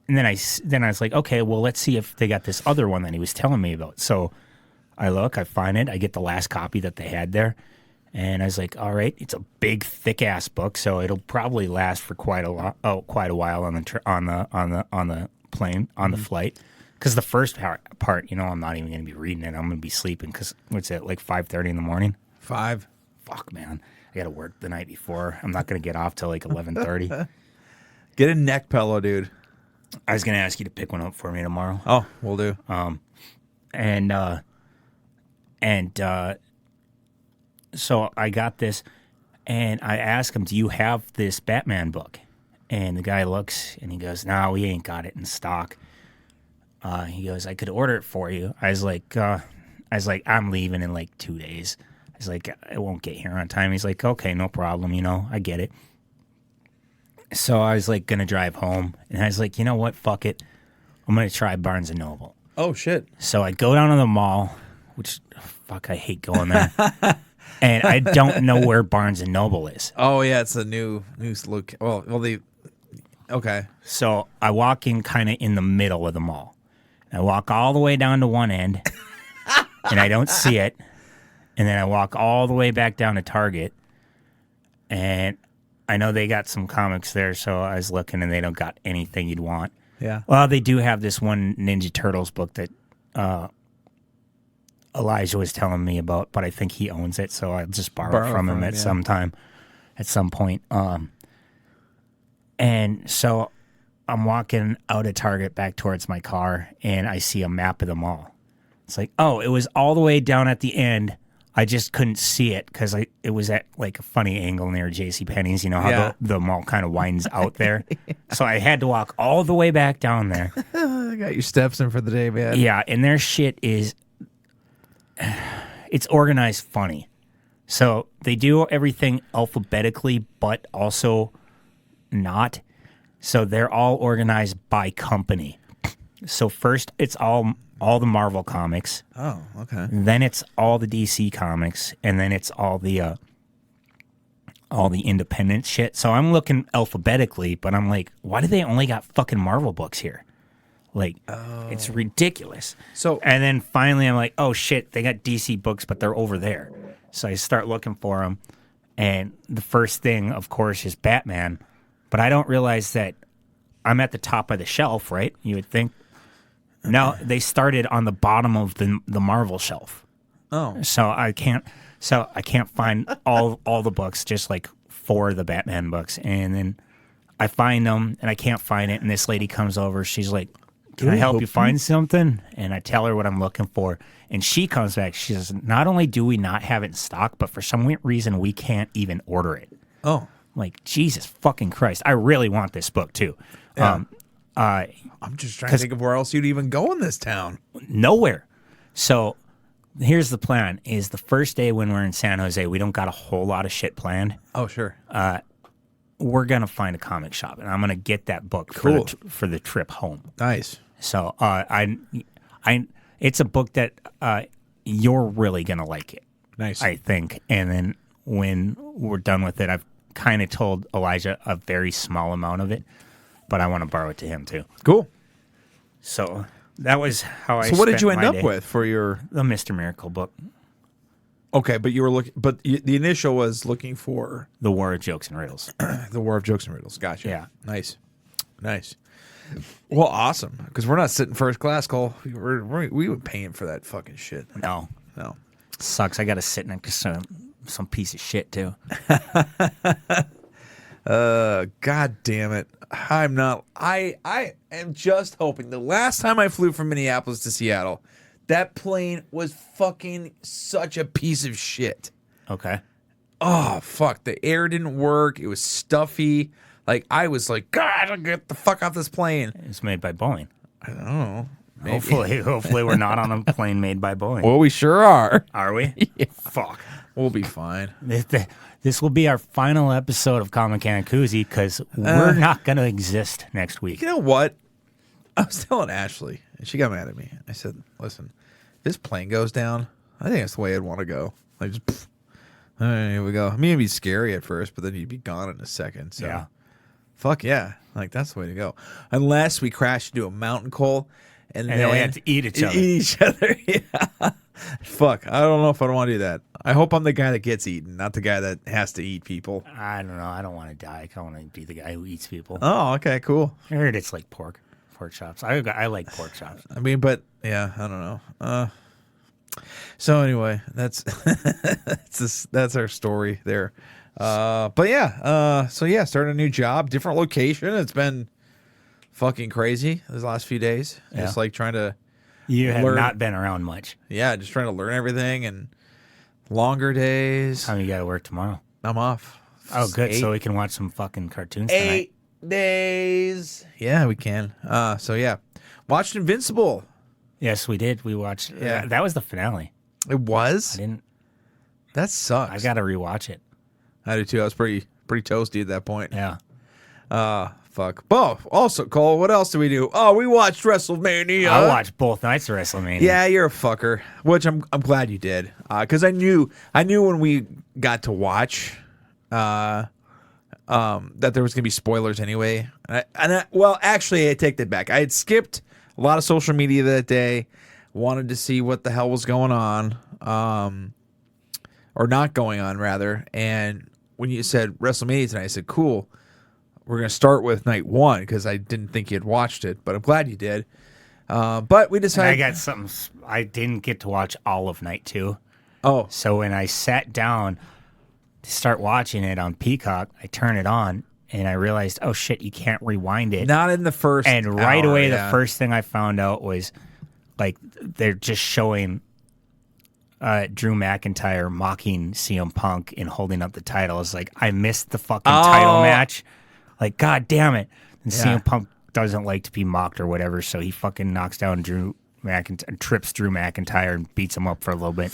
then I was like, okay, well, let's see if they got this other one that he was telling me about. So I look, I find it, I get the last copy that they had there, and I was like, all right, it's a big, thick ass book, so it'll probably last for quite a while on the plane, on the flight. Because the first part, I'm not even going to be reading it. I'm going to be sleeping because what's it, like 5:30 in the morning? 5. Fuck, man. I got to work the night before. I'm not going to get off till like 11:30. Get a neck pillow, dude. I was going to ask you to pick one up for me tomorrow. Oh, we'll do. So I got this, and I asked him, "Do you have this Batman book?" And the guy looks, and he goes, "No, we ain't got it in stock." He goes, "I could order it for you." I was like, "I'm leaving in like 2 days." I was like, "I won't get here on time." He's like, "Okay, no problem. I get it." So I was like gonna drive home, and I was like, "You know what? Fuck it. I'm gonna try Barnes and Noble." Oh shit. So I go down to the mall, which fuck, I hate going there, and I don't know where Barnes and Noble is. Oh yeah, it's a new look. Okay. So I walk in kind of in the middle of the mall. I walk all the way down to one end, and I don't see it. And then I walk all the way back down to Target, and I know they got some comics there, so I was looking, and they don't got anything you'd want. Yeah. Well, they do have this one Ninja Turtles book that Elijah was telling me about, but I think he owns it, so I'll just borrow it from him at some time, at some point. And so I'm walking out of Target back towards my car, and I see a map of the mall. It's like, oh, it was all the way down at the end. I just couldn't see it because it was at like a funny angle near JCPenney's. You know how the mall kind of winds out there? So I had to walk all the way back down there. I got your steps in for the day, man. Yeah, and their shit is... It's organized funny. So they do everything alphabetically, but also not. So they're all organized by company. So first it's all the Marvel comics. Oh, okay. Then it's all the DC comics, and then it's all the independent shit. So I'm looking alphabetically, but I'm like, why do they only got fucking Marvel books here? Like, it's ridiculous. So, and then finally I'm like, oh shit, they got DC books, but they're over there. So I start looking for them, and the first thing, of course, is Batman. But I don't realize that I'm at the top of the shelf, right? You would think. No, they started on the bottom of the Marvel shelf. Oh, So I can't find all the books, just like 4 of the Batman books. And then I find them, and I can't find it. And this lady comes over. She's like, "Can I help you find something?" And I tell her what I'm looking for. And she comes back. She says, "Not only do we not have it in stock, but for some weird reason, we can't even order it." oh, Like, Jesus fucking Christ. I really want this book, too. Yeah. I'm just trying to think of where else you'd even go in this town. Nowhere. So here's the plan, is the first day when we're in San Jose, we don't got a whole lot of shit planned. Oh, sure. we're gonna find a comic shop, and I'm gonna get that book Cool. for the trip home. Nice. So it's a book that you're really gonna like it. Nice. I think. And then when we're done with it, I've kind of told Elijah a very small amount of it, but I want to borrow it to him too. Cool. So that was how I. So what did you spent end my up day. with for your? The Mr. Miracle book, Okay, but you were looking. But the initial was looking for The War of Jokes and Riddles. the War of Jokes and Riddles. Gotcha. Yeah. Nice. Nice. Well, awesome. Because we're not sitting first class, Cole. We were paying for that fucking shit. No, No. sucks. I got to sit next to some piece of shit too. God damn it. I'm not. I am just hoping. The last time I flew from Minneapolis to Seattle, that plane was fucking such a piece of shit. Okay. Oh, fuck. The air didn't work. It was stuffy. Like, I was like, God, I'll get the fuck off this plane. It's made by Boeing. I don't know. Maybe. Hopefully we're not on a plane made by Boeing. Well, we sure are. Are we? Fuck. We'll be fine. This will be our final episode of Comic Can Coozie because we're not going to exist next week. You know what? I was telling Ashley, and she got mad at me. I said, listen, if this plane goes down, I think that's the way I'd want to go. Like, just, pff. All right, here we go. I mean, it'd be scary at first, but then you'd be gone in a second. So, Yeah. fuck yeah. Like, that's the way to go. Unless we crash into a mountain, Cole, and then we have to eat each other. Eat each other, yeah. Fuck, I don't know if I want to do that. I hope I'm the guy that gets eaten, not the guy that has to eat people. I don't know. I don't want to die. I want to be the guy who eats people. Oh, okay, cool. I heard it's like pork chops. I like pork chops. I mean, but yeah, I don't know. So anyway, that's that's our story there. But yeah, so yeah, starting a new job, different location. It's been fucking crazy these last few days. Yeah. Just like trying to You have learn- not been around much. yeah, just trying to learn everything and longer days. How you got to work tomorrow? I'm off. Oh, good. Eight- So we can watch some fucking cartoons tonight. 8 days. Yeah, we can. So yeah, watched Invincible. Yes, we did. We watched. Yeah. That was the finale. It was. I didn't. That sucks. I got to rewatch it. I did too. I was pretty toasty at that point. Yeah. Fuck. Oh, also, Cole, what else did we do? Oh, we watched WrestleMania. I watched both nights of WrestleMania. Yeah, you're a fucker. Which I'm glad you did. Because I knew when we got to watch that there was gonna be spoilers anyway. Well, actually, I take that back. I had skipped a lot of social media that day. Wanted to see what the hell was going on, or not going on rather. And when you said WrestleMania tonight, I said, "Cool. We're gonna start with night one," because I didn't think you had watched it, but I'm glad you did. But we And decided. I got something. I didn't get to watch all of night two. Oh, So when I sat down to start watching it on Peacock, I turned it on and I realized, oh shit, you can't rewind it. not in the first. And right hour, away, yeah. the first thing I found out was like they're just showing Drew McIntyre mocking CM Punk and holding up the title. It's like I missed the fucking title match. Like, god damn it. And Yeah. CM Punk doesn't like to be mocked or whatever, so he fucking knocks down Drew McIntyre, trips Drew McIntyre and beats him up for a little bit.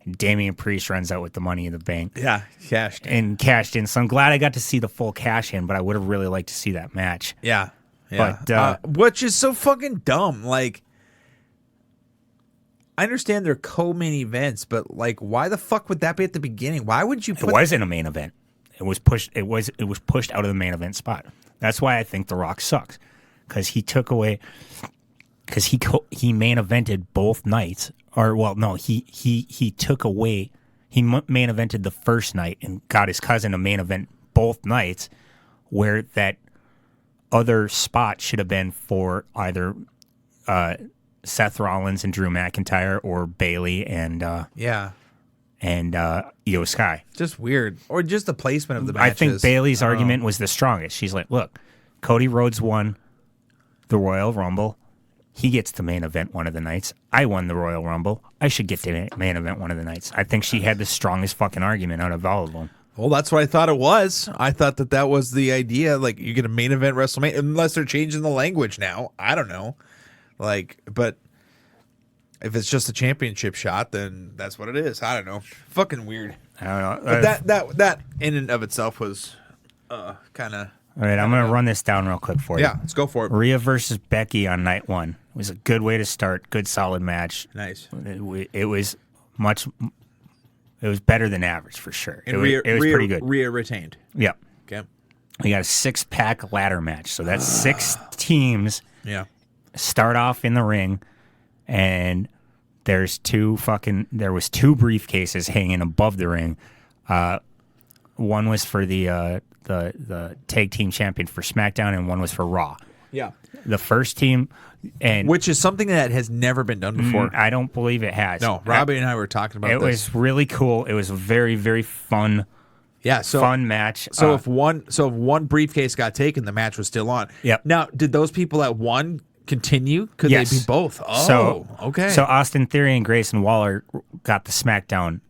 And Damian Priest runs out with the Money in the Bank. Yeah, cashed. And cashed in. So I'm glad I got to see the full cash in, but I would have really liked to see that match. Yeah. But, which is so fucking dumb. Like, I understand they're co-main events, but like, why the fuck would that be at the beginning? Why would you It put? wasn't a main event. It was pushed. It was pushed out of the main event spot. That's why I think The Rock sucks, because he took away. Because he main evented both nights, or well, no, he took away. He main evented the first night and got his cousin to main event both nights, where that other spot should have been for either Seth Rollins and Drew McIntyre or Bayley and Yeah, Io Sky. just weird, or just the placement of the matches. I think Bayley's argument was the strongest. She's like, look, Cody Rhodes won the Royal Rumble. He gets the main event one of the nights. I won the Royal Rumble. I should get the main event one of the nights. I think she had the strongest fucking argument out of all of them. Well, that's what I thought it was. I thought that was the idea. Like, you get a main event WrestleMania, unless they're changing the language now. I don't know. Like, but if it's just a championship shot, then that's what it is. I don't know. Fucking weird. I don't know. But that in and of itself was kind of. All right, I'm going to run this down real quick for you. Yeah, let's go for it. Rhea versus Becky on night 1. It was a good way to start. Good, solid match. Nice. It was much. It was better than average for sure. And it was pretty good. Rhea retained. Yep. Okay. We got a 6-pack ladder match. So that's 6 teams Yeah. start off in the ring, and there was 2 briefcases hanging above the ring. One was for the tag team champion for SmackDown, and one was for Raw. Yeah. The first team, and Which is something that has never been done before. I don't believe it has. No, Robbie and I were talking about it. this. Was really cool. It was a very, very fun. Yeah, so fun match. So if one briefcase got taken, the match was still on. Yep. Now, did those people at one continue? Could Yes. they be both? Oh, So okay. So Austin Theory and Grayson Waller got the SmackDown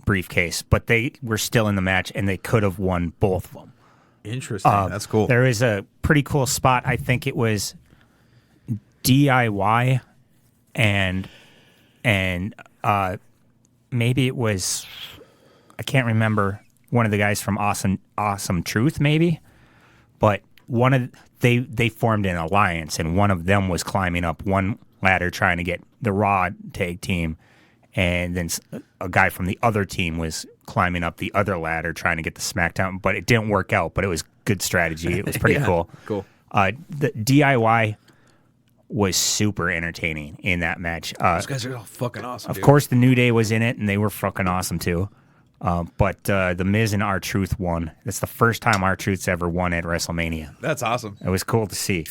briefcase, but they were still in the match, and they could have won both of them. Interesting. That's cool. There is a pretty cool spot. I think it was DIY, and maybe it was, I can't remember, one of the guys from Awesome Truth, maybe, but they formed an alliance, and one of them was climbing up one ladder trying to get the Raw tag team, and then a guy from the other team was climbing up the other ladder trying to get the SmackDown, but it didn't work out, but it was good strategy. It was pretty cool. Cool. The DIY was super entertaining in that match. Those guys are all fucking awesome. Of course, the New Day was in it, and they were fucking awesome too. But the Miz and R-Truth won. That's the first time R-Truth's ever won at WrestleMania. That's awesome. It was cool to see.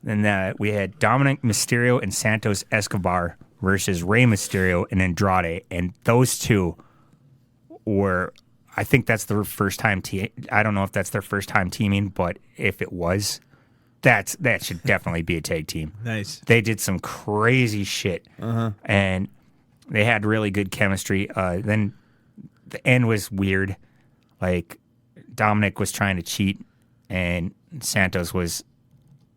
Then we had Dominic Mysterio and Santos Escobar versus Rey Mysterio and Andrade, and those two were, I think that's their first time. I don't know if that's their first time teaming, but if it was, that should definitely be a tag team. Nice. They did some crazy shit, and they had really good chemistry. Then the end was weird. Like, Dominic was trying to cheat, and Santos was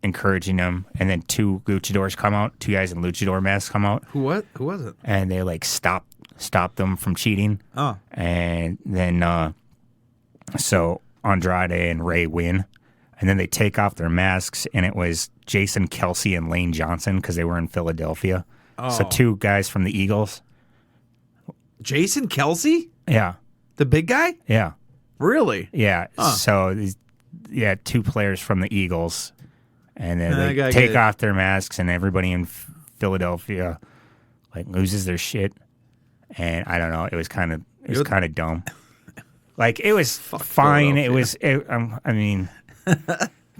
encouraging him. And then 2 luchadors come out, 2 guys in luchador masks come out. Who was it? And they like stop them from cheating. Oh. And then so Andrade and Ray win. And then they take off their masks, and it was Jason Kelsey and Lane Johnson because they were in Philadelphia. Oh. So 2 guys from the Eagles. Jason Kelsey? Yeah. The big guy? Yeah. Really? Yeah. Huh. So, 2 players from the Eagles. And then I they gotta take get it. off their masks, and everybody in Philadelphia like loses their shit. And I don't know. It was kind of dumb. Like, it was fine. It was, I mean,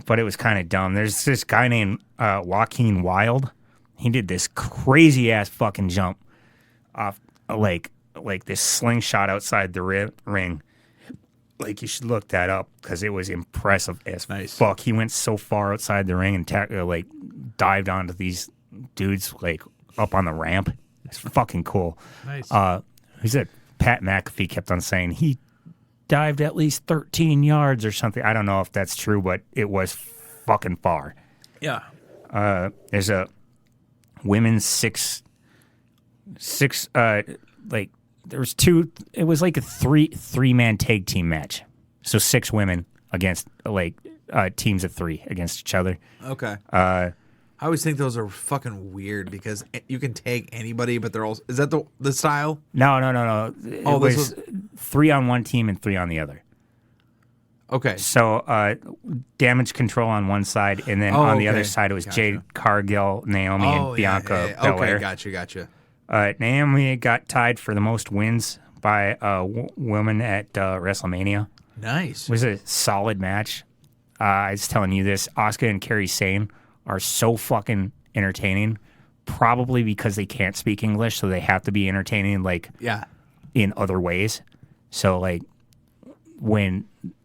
but it was kind of dumb. There's this guy named Joaquin Wilde. He did this crazy ass fucking jump off, like this slingshot outside the ring. Like, you should look that up because it was impressive as fuck. He went so far outside the ring and dived onto these dudes like up on the ramp. It's fucking cool. Nice. Who's that? Pat McAfee kept on saying he dived at least 13 yards or something. I don't know if that's true, but it was fucking far. Yeah. There's a women's six there was 2. It was like a three-man tag team match. So 6 women against teams of 3 against each other. Okay. I always think those are fucking weird because you can tag anybody, but they're all. Is that the style? No. It was 3 on one team and 3 on the other. Okay. So Damage Control on one side, and then on the other side it was Jade Cargill, Naomi, and Bianca Belair. Okay, gotcha. Naomi got tied for the most wins by a woman at WrestleMania. Nice. It was a solid match. I was telling you this. Asuka and Kairi Sane are so fucking entertaining, probably because they can't speak English, so they have to be entertaining in other ways. So like when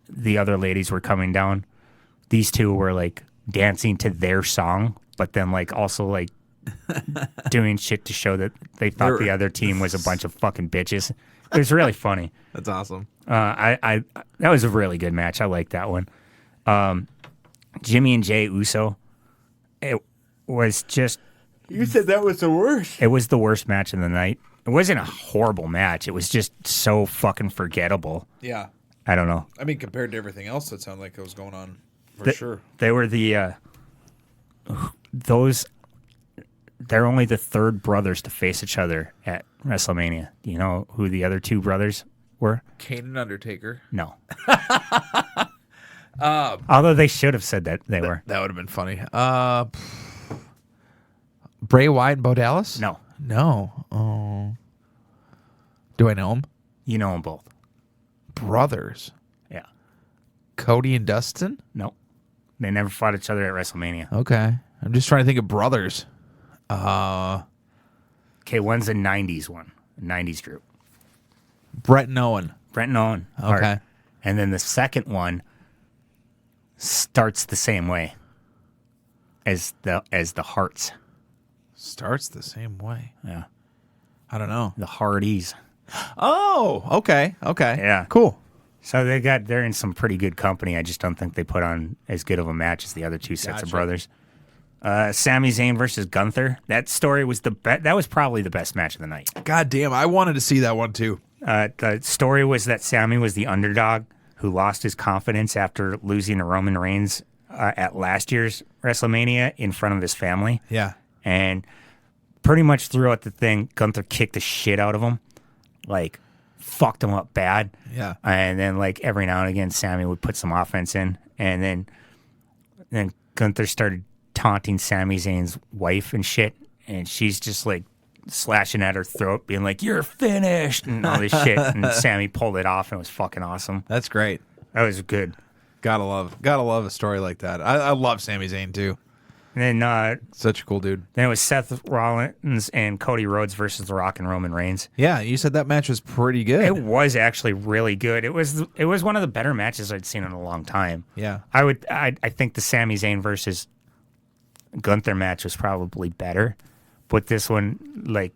the other ladies were coming down, these 2 were like dancing to their song, but then like also like doing shit to show that they thought the other team was a bunch of fucking bitches. It was really funny. That's awesome. That was a really good match. I like that one. Jimmy and Jay Uso. It was just. You said that was the worst. It was the worst match of the night. It wasn't a horrible match. It was just so fucking forgettable. Yeah. I don't know. I mean, compared to everything else that sounded like it was going on, for sure. They were the they're only the third brothers to face each other at WrestleMania. Do you know who the other two brothers were? Kane and Undertaker. No. Although they should have said that they were. That would have been funny. Bray Wyatt and Bo Dallas? No. No. Oh. Do I know them? You know them both. Brothers. Yeah. Cody and Dustin? No. They never fought each other at WrestleMania. Okay. I'm just trying to think of brothers. Okay, one's a 90s one. A 90s group. Brett and Owen. Brent and Owen. Okay. And then the second one starts the same way as the Hearts. Starts the same way. Yeah. I don't know. The Hardys. Oh, okay. Okay. Yeah. Cool. So they're in some pretty good company. I just don't think they put on as good of a match as the other two sets of brothers. Sami Zayn versus Gunther. That story was that was probably the best match of the night. God damn, I wanted to see that one too. The story was that Sami was the underdog who lost his confidence after losing to Roman Reigns at last year's WrestleMania in front of his family. Yeah. And pretty much throughout the thing, Gunther kicked the shit out of him. Like, fucked him up bad. Yeah. And then, like, every now and again, Sami would put some offense in. And then Gunther started taunting Sami Zayn's wife and shit. And she's just, like, slashing at her throat, being like, "You're finished," and all this shit. And Sami pulled it off, and it was fucking awesome. That's great. That was good. Gotta love a story like that. I love Sami Zayn too. And then Such a cool dude. Then it was Seth Rollins and Cody Rhodes versus The Rock and Roman Reigns. Yeah, you said that match was pretty good. It was actually really good. It was one of the better matches I'd seen in a long time. Yeah. I think the Sami Zayn versus Gunther match was probably better, but this one, like,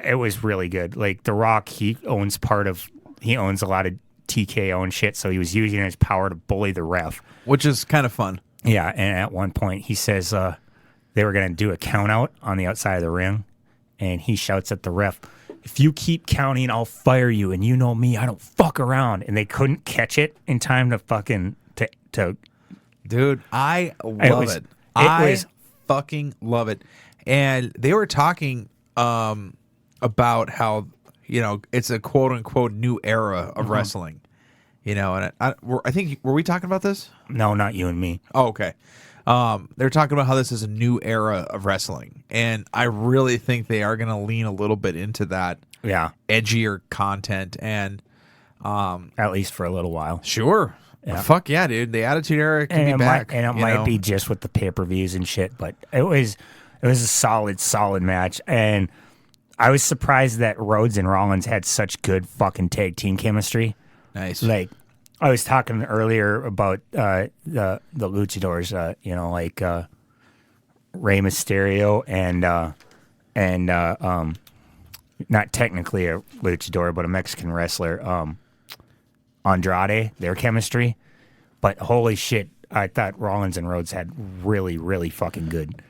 it was really good. Like, The Rock, he owns a lot of TKO and shit, so he was using his power to bully the ref, which is kind of fun. Yeah, and at one point he says they were going to do a count out on the outside of the ring, and he shouts at the ref, "If you keep counting, I'll fire you, and you know me, I don't fuck around." And they couldn't catch it in time to fucking to. Dude, I love it. I fucking love it. And they were talking about how, you know, it's a quote unquote new era of wrestling. You know, and I think, were we talking about this? No, not you and me. Oh, okay. They're talking about how this is a new era of wrestling, and I really think they are going to lean a little bit into that, edgier content, and at least for a little while. Sure, fuck yeah, dude. The Attitude Era can be back, and it might be just with the pay-per-views and shit, but it was a solid match, and I was surprised that Rhodes and Rollins had such good fucking tag team chemistry. Nice. Like, I was talking earlier about the luchadors, you know, like Rey Mysterio and not technically a luchador, but a Mexican wrestler, Andrade, their chemistry. But holy shit, I thought Rollins and Rhodes had really, really fucking good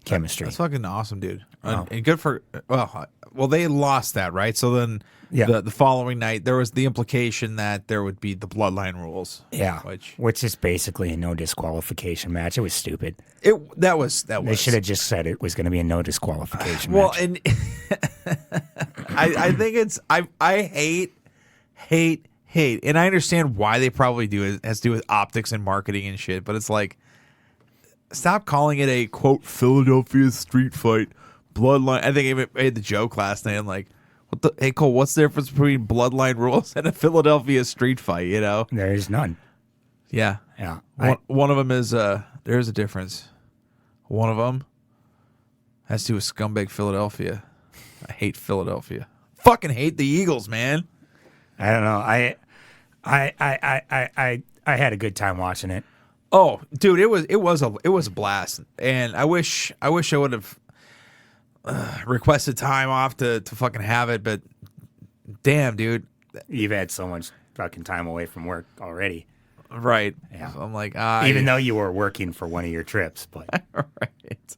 chemistry. That's fucking awesome, dude. And good for, well, they lost that, right? So then the following night, there was the implication that there would be the bloodline rules. Yeah, which is basically a no disqualification match. It was stupid. That was. They should have just said it was going to be a no disqualification match. Well, and I think it's, I hate, and I understand why they probably do it. It has to do with optics and marketing and shit, but it's like, stop calling it a, quote, Philadelphia street fight bloodline. I think I made the joke last night. I'm like, hey, Cole, what's the difference between bloodline rules and a Philadelphia street fight, you know? There is none. Yeah. Yeah. One of them is, there's a difference. One of them has to do with scumbag Philadelphia. I hate Philadelphia. Fucking hate the Eagles, man. I don't know. I had a good time watching it. Oh, dude, it was a blast, and I wish I would have requested time off to fucking have it, but damn, dude, you've had so much fucking time away from work already, right? Yeah, so I'm like, even though you were working for one of your trips, but right.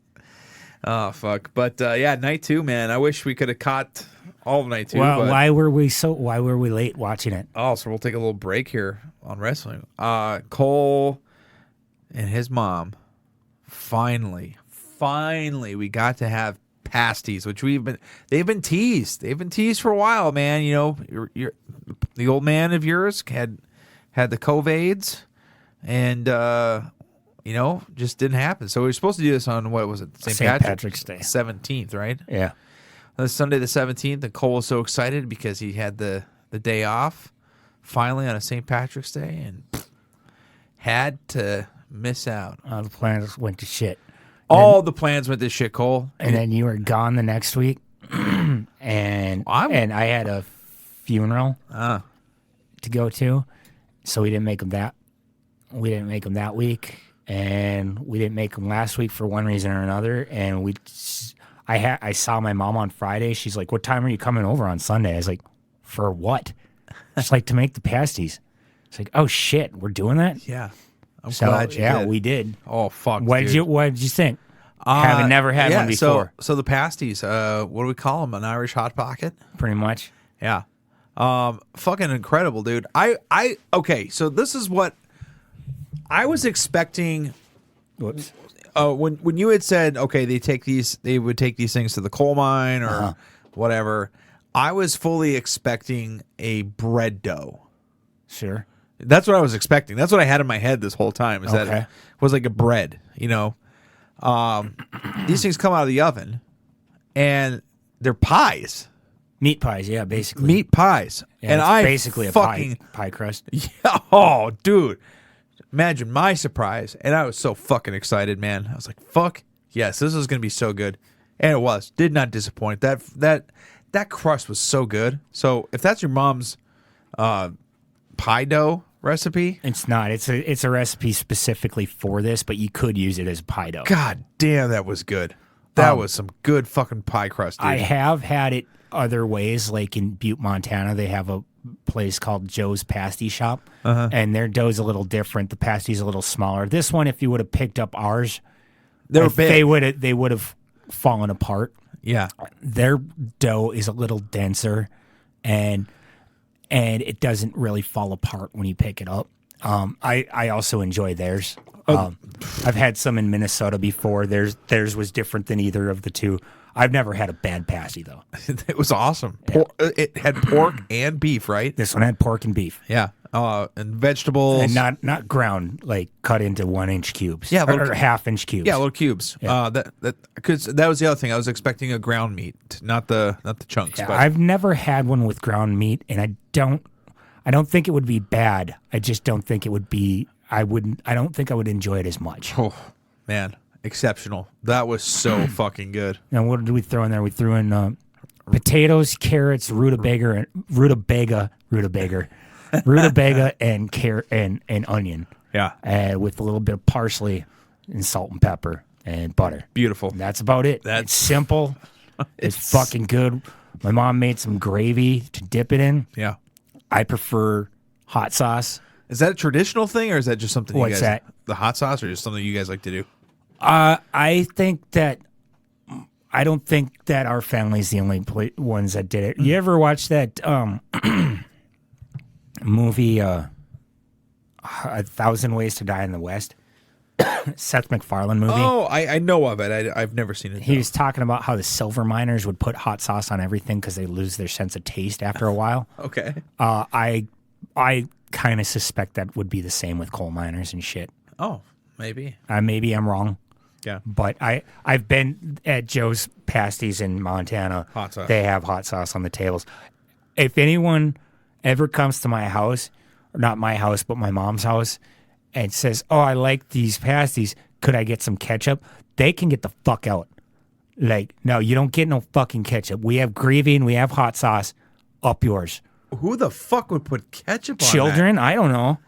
Oh fuck, but yeah, night two, man. I wish we could have caught all night too. Well, but- why were we late watching it? Oh, so we'll take a little break here on wrestling. Cole and his mom finally we got to have pasties, which they've been teased. They've been teased for a while, man. You know, the old man of yours had the COVIDs, and you know, just didn't happen. So we were supposed to do this on what was it? St. Patrick's Day, 17th, right? Yeah. Sunday the 17th, and Cole was so excited because he had the day off finally on a St. Patrick's Day and had to miss out. All the plans went to shit. All the plans went to shit, Cole. And then you were gone the next week, and I had a funeral to go to, so we didn't make them that. We didn't make them that week, and we didn't make them last week for one reason or another. And I saw my mom on Friday. She's like, "What time are you coming over on Sunday?" I was like, "For what?" She's like, "To make the pasties." It's like, "Oh shit, we're doing that." Yeah, I'm glad you did. We did. Oh fuck, What did you think? Having never had one before. So the pasties, what do we call them? An Irish hot pocket? Pretty much. Yeah. Fucking incredible, dude. Okay, so this is what I was expecting. Whoops. When you had said, okay, they would take these things to the coal mine or whatever, I was fully expecting a bread dough. Sure. That's what I was expecting. That's what I had in my head this whole time, is that it was like a bread, you know. These things come out of the oven, and they're pies. Meat pies, yeah, basically. Meat pies. Yeah, and it's I basically a pie crust. Yeah, oh, dude. Imagine my surprise. And I was so fucking excited, man. I was like, fuck, yes, this is going to be so good. And it was. Did not disappoint. That crust was so good. So if that's your mom's pie dough recipe. It's not. It's a recipe specifically for this, but you could use it as pie dough. God damn, that was good. That was some good fucking pie crust, dude. I have had it other ways, like in Butte, Montana. They have a place called Joe's Pasty Shop, and their dough's a little different. The pasty's a little smaller. This one, if you would have picked up ours, they would have fallen apart. Yeah. Their dough is a little denser, and it doesn't really fall apart when you pick it up. I also enjoy theirs. I've had some in Minnesota before. Theirs was different than either of the two. I've never had a bad pasty, though. It was awesome. It had pork and beef, right? This one had pork and beef. Yeah. And vegetables. And not ground, like cut into 1-inch cubes. Yeah, or half-inch cubes. Yeah, little cubes. Yeah. Because that was the other thing. I was expecting a ground meat, not the chunks. Yeah, but. I've never had one with ground meat, and I don't think it would be bad. I just don't think it would be. I don't think I would enjoy it as much. Oh man, exceptional. That was so fucking good. Now, what did we throw in there? We threw in potatoes, carrots, rutabaga, and onion. Yeah. With a little bit of parsley and salt and pepper and butter. Beautiful. And that's about it. It's simple. It's fucking good. My mom made some gravy to dip it in. Yeah. I prefer hot sauce. Is that a traditional thing, or is that just something you What's guys? that? The hot sauce, or just something you guys like to do? I don't think that our family's the only ones that did it. You ever watch that movie, 1,000 Ways to Die in the West? Seth MacFarlane movie. Oh, I know of it. I've never seen it. He was talking about how the silver miners would put hot sauce on everything because they lose their sense of taste after a while. Okay. I kind of suspect that would be the same with coal miners and shit. Oh, maybe. Maybe I'm wrong. Yeah. But I've been at Joe's Pasties in Montana. Hot sauce. They have hot sauce on the tables. If anyone ever comes to my house, or not my house, but my mom's house, and says, "Oh, I like these pasties. Could I get some ketchup?" They can get the fuck out. Like, no, you don't get no fucking ketchup. We have gravy and we have hot sauce. Up yours. Who the fuck would put ketchup on Children? I don't know.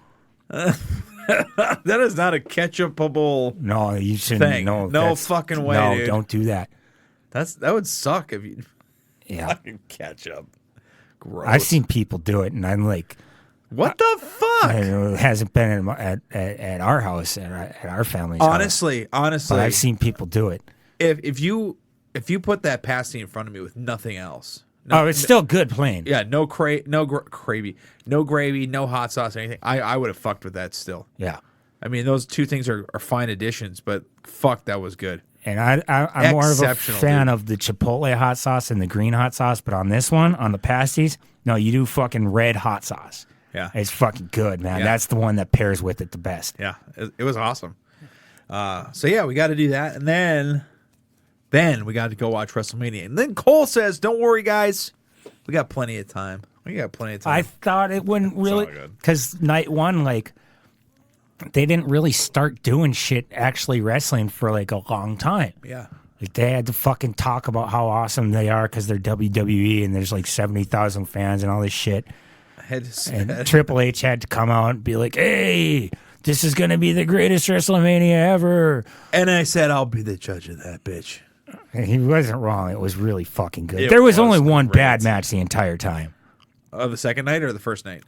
That is not a ketchupable. No, you shouldn't. Thing. No, No fucking way, No, dude. don't do that. That would suck if you Yeah. fucking ketchup. Gross. I've seen people do it, and I'm like, what the fuck? it hasn't been at our house, at our family's Honestly, house. But I've seen people do it. if you put that pasty in front of me with nothing else, Oh, it's still good plain. Yeah, no gravy, no hot sauce or anything. I would have fucked with that still. Yeah. I mean, those two things are fine additions, but fuck, that was good. And I'm more of a Exceptional, fan dude. of the Chipotle hot sauce and the green hot sauce, but on this one, on the pasties, no, you do fucking red hot sauce. Yeah. It's fucking good, man. Yeah. That's the one that pairs with it the best. Yeah, it was awesome. So yeah, we got to do that, and then we got to go watch WrestleMania. And then Cole says, "Don't worry, guys, we got plenty of time. I thought it wouldn't really, all good. because night one, like, they didn't really start doing shit actually wrestling for like a long time. Yeah. Like they had to fucking talk about how awesome they are because they're WWE and there's like 70,000 fans and all this shit. And Triple H had to come out and be like, "Hey, this is gonna be the greatest WrestleMania ever." And I said, "I'll be the judge of that, bitch." And he wasn't wrong. It was really fucking good. It There was was only one great. bad match the entire time. The second night or the first night,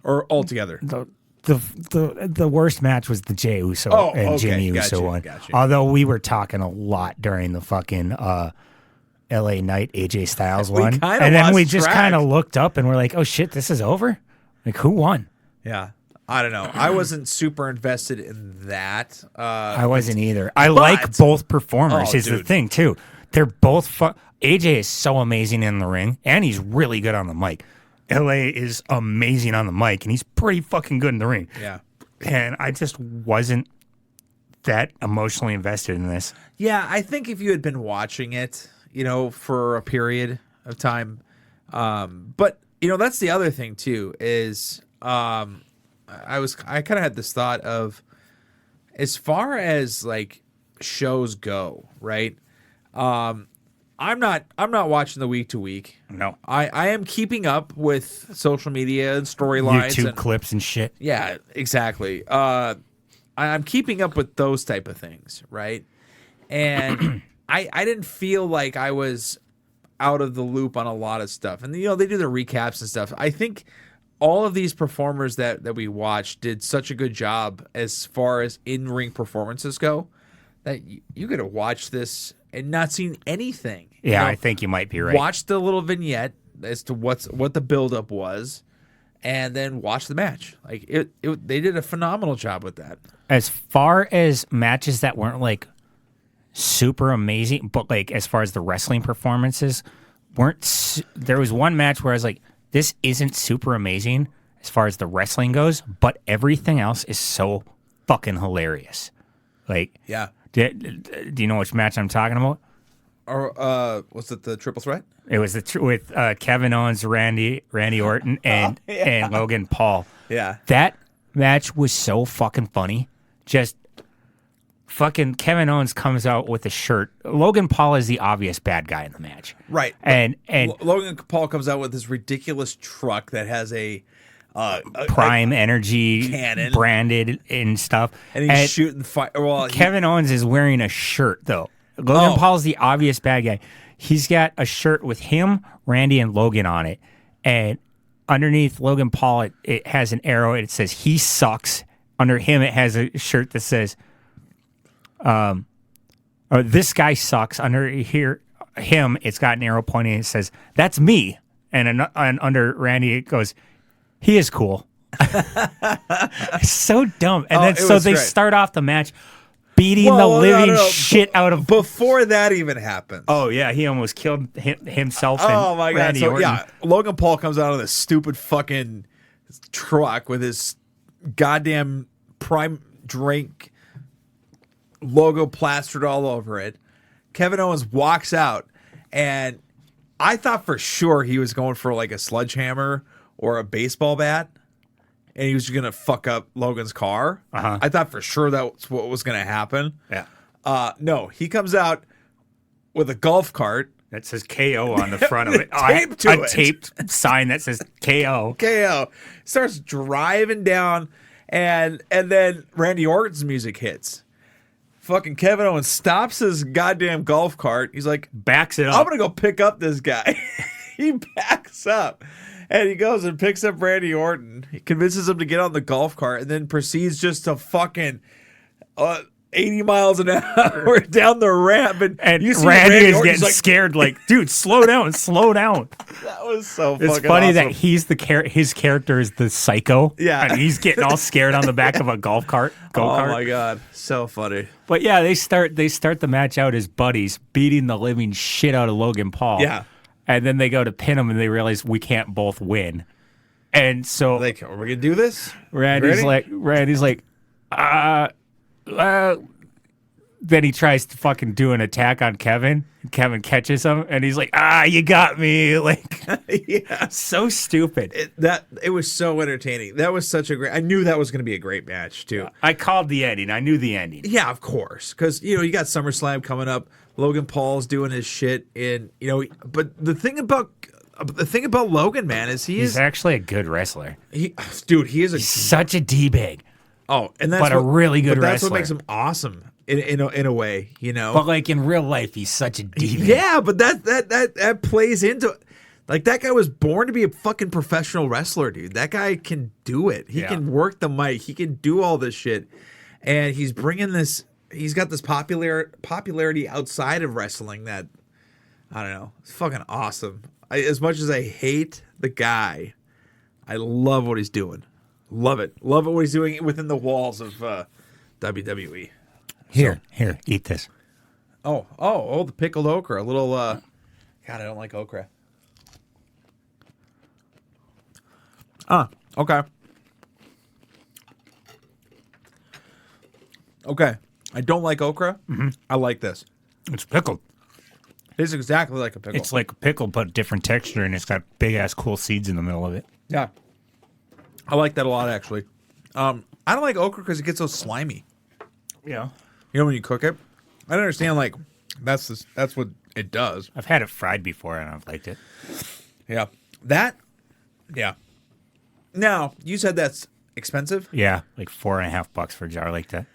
or all together? The worst match was the Jey Uso and okay. Jimmy Gotcha, Uso one. gotcha. Although we were talking a lot during the fucking LA Knight AJ Styles We one. kinda And then we lost just track. kind of looked up and we're like, "Oh shit, this is over?" Like, who won? Yeah, I don't know. I wasn't super invested in that. I wasn't either. I like both performers. Oh, Is the dude. thing too. They're both AJ is so amazing in the ring, and he's really good on the mic. LA is amazing on the mic, and he's pretty fucking good in the ring. Yeah. And I just wasn't that emotionally invested in this. Yeah, I think if you had been watching it, for a period of time, but that's the other thing too is I kind of had this thought of, as far as like shows go, right? I'm not watching the week to week. No. I am keeping up with social media and storylines, YouTube and clips and shit. yeah, exactly. I'm keeping up with those type of things, right? And I didn't feel like I was out of the loop on a lot of stuff. And they do the recaps and stuff. I think all of these performers that we watched did such a good job as far as in-ring performances go that you could have watched this and not seen anything. Yeah, I think you might be right. Watch the little vignette as to what the buildup was, and then watch the match. Like they did a phenomenal job with that. As far as matches that weren't like super amazing, but like as far as the wrestling performances there was one match where I was like, this isn't super amazing as far as the wrestling goes, but everything else is so fucking hilarious. Like, Yeah. do you know which match I'm talking about? Or was it the triple threat? It was with Kevin Owens, Randy Orton, and Logan Paul. Yeah. That match was so fucking funny. Just fucking Kevin Owens comes out with a shirt. Logan Paul is the obvious bad guy in the match. Right. And Logan Paul comes out with this ridiculous truck that has a Prime Energy cannon branded and stuff. and he's shooting fire. Well, Kevin Owens is wearing a shirt though. Logan Paul's the obvious bad guy. He's got a shirt with him, Randy, and Logan on it. And underneath Logan Paul, it has an arrow. And it says, "He sucks." Under him, it has a shirt that says, or "This guy sucks." Under him, it's got an arrow pointing. And it says, "That's me." And under Randy, it goes, "He is cool." It's so dumb. And then so they great. start off the match beating the living shit out of. Before that even happens. Oh yeah, he almost killed himself. Oh and my god! Randy So Orton. yeah, Logan Paul comes out of this stupid fucking truck with his goddamn Prime drink logo plastered all over it. Kevin Owens walks out, and I thought for sure he was going for like a sledgehammer or a baseball bat, and he was gonna fuck up Logan's car. Uh-huh. I thought for sure that's what was gonna happen. Yeah, No, he comes out with a golf cart. that says KO on the front of it. Taped to a it. taped sign that says KO. KO starts driving down, and then Randy Orton's music hits. Fucking Kevin Owens stops his goddamn golf cart. He's like, Backs it I'm up. gonna go pick up this guy. He backs up, and he goes and picks up Randy Orton. He convinces him to get on the golf cart, and then proceeds just to fucking 80 miles an hour down the ramp, and you see Randy is Orton's getting like, scared. Like, dude, slow down, slow down. That was so It's fucking funny awesome. that he's his character is the psycho. Yeah. and he's getting all scared on the back of a golf cart. Oh my god, so funny. But yeah, they start the match out as buddies, beating the living shit out of Logan Paul. Yeah. And then they go to pin him, and they realize we can't both win. And so Like, are we gonna do this? Randy's like, then he tries to fucking do an attack on Kevin. Kevin catches him, and he's like, you got me. Like, Yeah, so stupid. it was so entertaining. That was such a great. I knew that was gonna be a great match too. I called the ending. I knew the ending. Yeah, of course, because you got SummerSlam coming up. Logan Paul's doing his shit, and but the thing about Logan, man, is He's actually a good wrestler. he is Such a D-bag. and that's but a really good but that's wrestler. what makes him awesome in a way, But like in real life, he's such a D-bag. Yeah, but that plays into like that guy was born to be a fucking professional wrestler, dude. That guy can do it. He can work the mic. He can do all this shit, and he's bringing this. He's got this popularity outside of wrestling that I don't know. It's fucking awesome. As much as I hate the guy, I love what he's doing. Love it. Love it what he's doing within the walls of WWE. Here, eat this. Oh, the pickled okra. A little God, I don't like okra. Okay. Okay. I don't like okra. Mm-hmm. I like this. It's pickled. It's exactly like a pickle. It's like a pickle, but different texture, and it's got big-ass cool seeds in the middle of it. Yeah. I like that a lot, actually. I don't like okra because it gets so slimy. Yeah. You know when you cook it? I don't understand, like, that's what it does. I've had it fried before, and I've liked it. Yeah. Yeah. Now, you said that's expensive? Yeah, like $4.50 for a jar like that.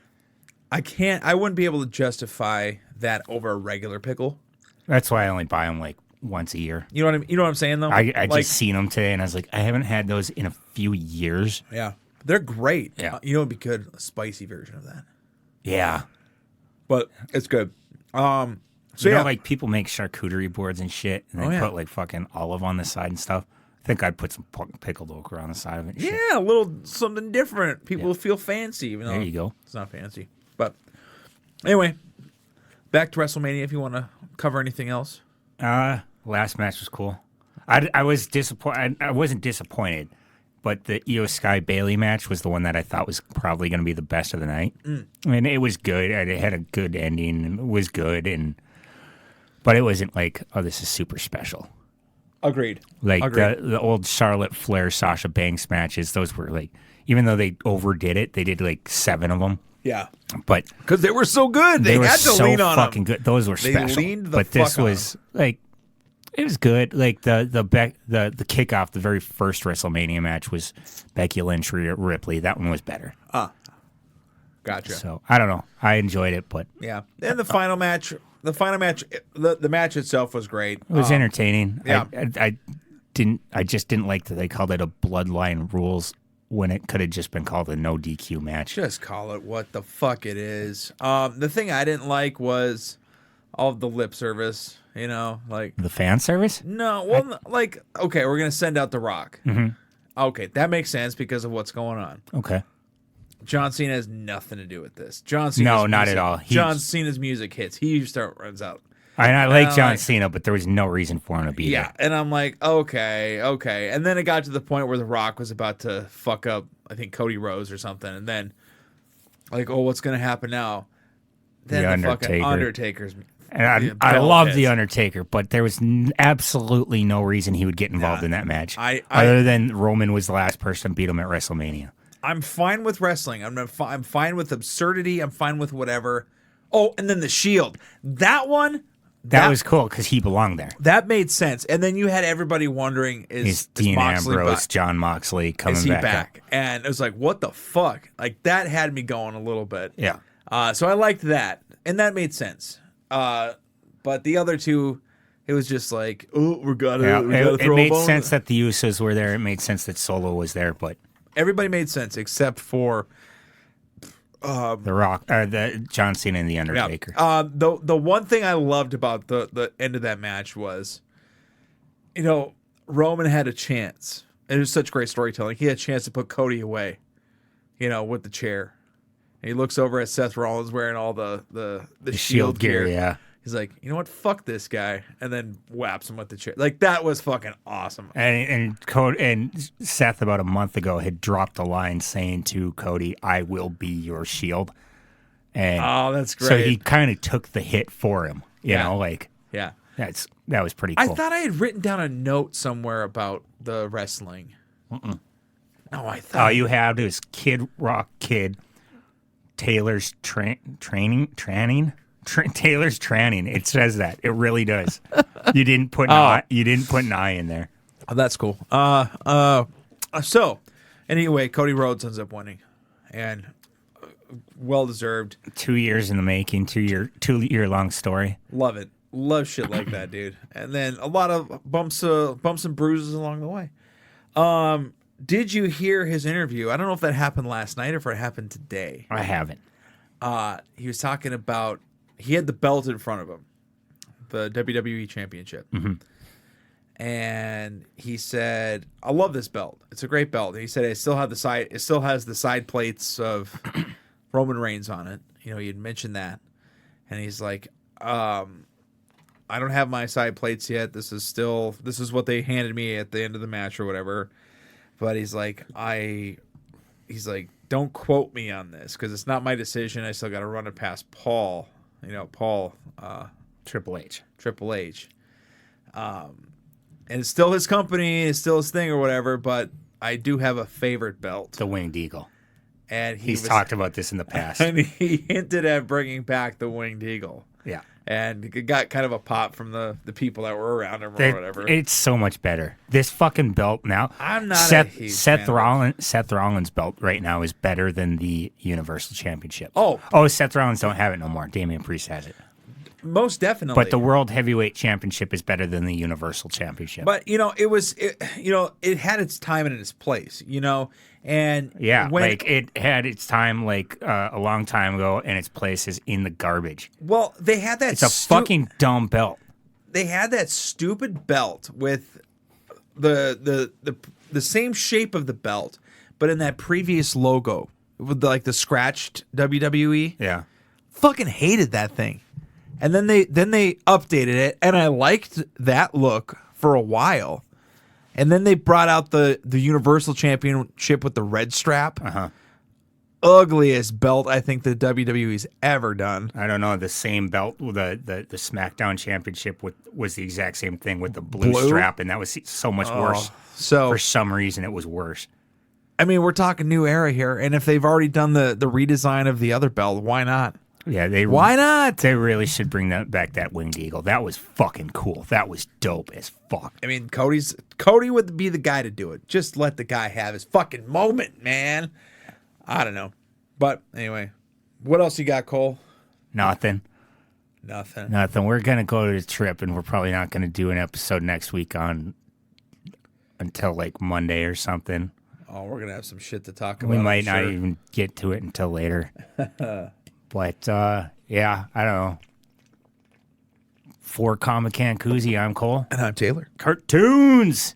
I wouldn't be able to justify that over a regular pickle. That's why I only buy them like once a year. You know what I'm saying, though? I just seen them today, and I was like, I haven't had those in a few years. Yeah. They're great. Yeah. You know what would be good? A spicy version of that. Yeah. But it's good. So You yeah. know, like people make charcuterie boards and shit, and they put like fucking olive on the side and stuff. I think I'd put some pickled okra on the side of it. And shit. Yeah, a little something different. People feel fancy, even though There you go. it's not fancy. But anyway, back to WrestleMania. If you want to cover anything else, Last match was cool. I was disappointed. I wasn't disappointed, but the Io Sky Bailey match was the one that I thought was probably going to be the best of the night. I mean, it was good. It had a good ending, and it was good, but it wasn't like, oh, this is super special. agreed. Like Agreed. the old Charlotte Flair Sasha Banks matches, those were like, even though they overdid it, they did like 7 of them. Yeah, But because they were so good. They were had to so lean on fucking them. good. Those were They special. leaned the But this fuck on was like, it was good. Like the kickoff, the very first WrestleMania match was Becky Lynch Ripley. That one was better. Gotcha. So I don't know. I enjoyed it, but Yeah, and the final match, the match itself was great. it was entertaining. yeah. I just didn't like that they called it a Bloodline Rules when it could have just been called a no DQ match. Just call it what the fuck it is. The thing I didn't like was all of the lip service. You know, like The fan service? no, well, like okay, we're gonna send out The Rock. Mm-hmm. Okay, that makes sense because of what's going on. Okay. John Cena has nothing to do with this. John Cena. No, not at all. John Cena's music hits. He runs out. I like John like- Cena, but there was no reason for him to be Yeah, and I'm like, okay. And then it got to the point where The Rock was about to fuck up, I think, Cody Rhodes or something. And then, like, oh, what's going to happen now? Then the fucking Undertaker's. And I bell love hits. The Undertaker, but there was absolutely no reason he would get involved in that match. I- than Roman was the last person to beat him at WrestleMania. I'm fine with wrestling. I'm fine with absurdity. I'm fine with whatever. Oh, and then the Shield. That one. That was cool because he belonged there. That made sense. And then you had everybody wondering, is Dean Moxley Ambrose, back? John Moxley coming Is he back? back? And it was like, what the fuck? Like, that had me going a little bit. Yeah. So I liked that. And that made sense. But the other two, it was just like, oh, we gotta It throw a made bone. sense that the Usos were there. It made sense that Solo was there, but Everybody made sense except for The Rock, the John Cena and the Undertaker. Yeah. The one thing I loved about the end of that match was, Roman had a chance. It was such great storytelling. He had a chance to put Cody away, with the chair. And he looks over at Seth Rollins wearing all the shield gear. Yeah. He's like, you know what? Fuck this guy, and then whaps him with the chair. Like that was fucking awesome. And Seth about a month ago had dropped a line saying to Cody, "I will be your shield." And that's great. So he kind of took the hit for him. Yeah. That was pretty cool. I thought I had written down a note somewhere about the wrestling. No, I thought. All you have is Kid Rock Kid, Taylor's training. Taylor's tranning. It says that. It really does. You didn't put an I in there. Oh, that's cool. So anyway, Cody Rhodes ends up winning, and well deserved. 2 years in the making. 2 year long story. Love it. Love shit like that, dude. And then a lot of bumps and bruises along the way. Did you hear his interview? I don't know if that happened last night or if it happened today. I haven't. He was talking about. He had the belt in front of him, the WWE Championship. Mm-hmm. And he said, I love this belt. It's a great belt. And he said it still has the side plates of Roman Reigns on it. He had mentioned that. And he's like, I don't have my side plates yet. This is what they handed me at the end of the match or whatever. But he's like, don't quote me on this because it's not my decision. I still got to run it past Paul. Triple H. And it's still his company, it's still his thing or whatever, but I do have a favorite belt. The Winged Eagle. And he's talked about this in the past. And he hinted at bringing back the Winged Eagle. Yeah. And it got kind of a pop from the people that were around him or whatever. It's so much better. This fucking belt now. I'm not a huge Seth Rollins' belt right now is better than the Universal Championship. Oh, Seth Rollins don't have it no more. Damian Priest has it. Most definitely. But the World Heavyweight Championship is better than the Universal Championship. But it had its time and its place, and it had its time a long time ago, and its place is in the garbage. Well, they had that. It's a fucking dumb belt. They had that stupid belt with the same shape of the belt, but in that previous logo with the scratched WWE. Yeah, fucking hated that thing. And then they updated it, and I liked that look for a while. And then they brought out the Universal Championship with the red strap. Ugliest belt I think the WWE's ever done. I don't know. The same belt, the SmackDown Championship was the exact same thing with the blue strap, and that was so much worse. So for some reason, it was worse. I mean, we're talking new era here, and if they've already done the redesign of the other belt, why not? Yeah, why not? They really should bring back that Winged Eagle. That was fucking cool. That was dope as fuck. I mean, Cody would be the guy to do it. Just let the guy have his fucking moment, man. I don't know. But anyway, what else you got, Cole? Nothing. We're going to go to the trip, and we're probably not going to do an episode next week until Monday or something. Oh, we're going to have some shit to talk about. We might not even get to it until later. But, yeah, I don't know. For Comic Can Coozie, I'm Cole. And I'm Tayler. Cartoons!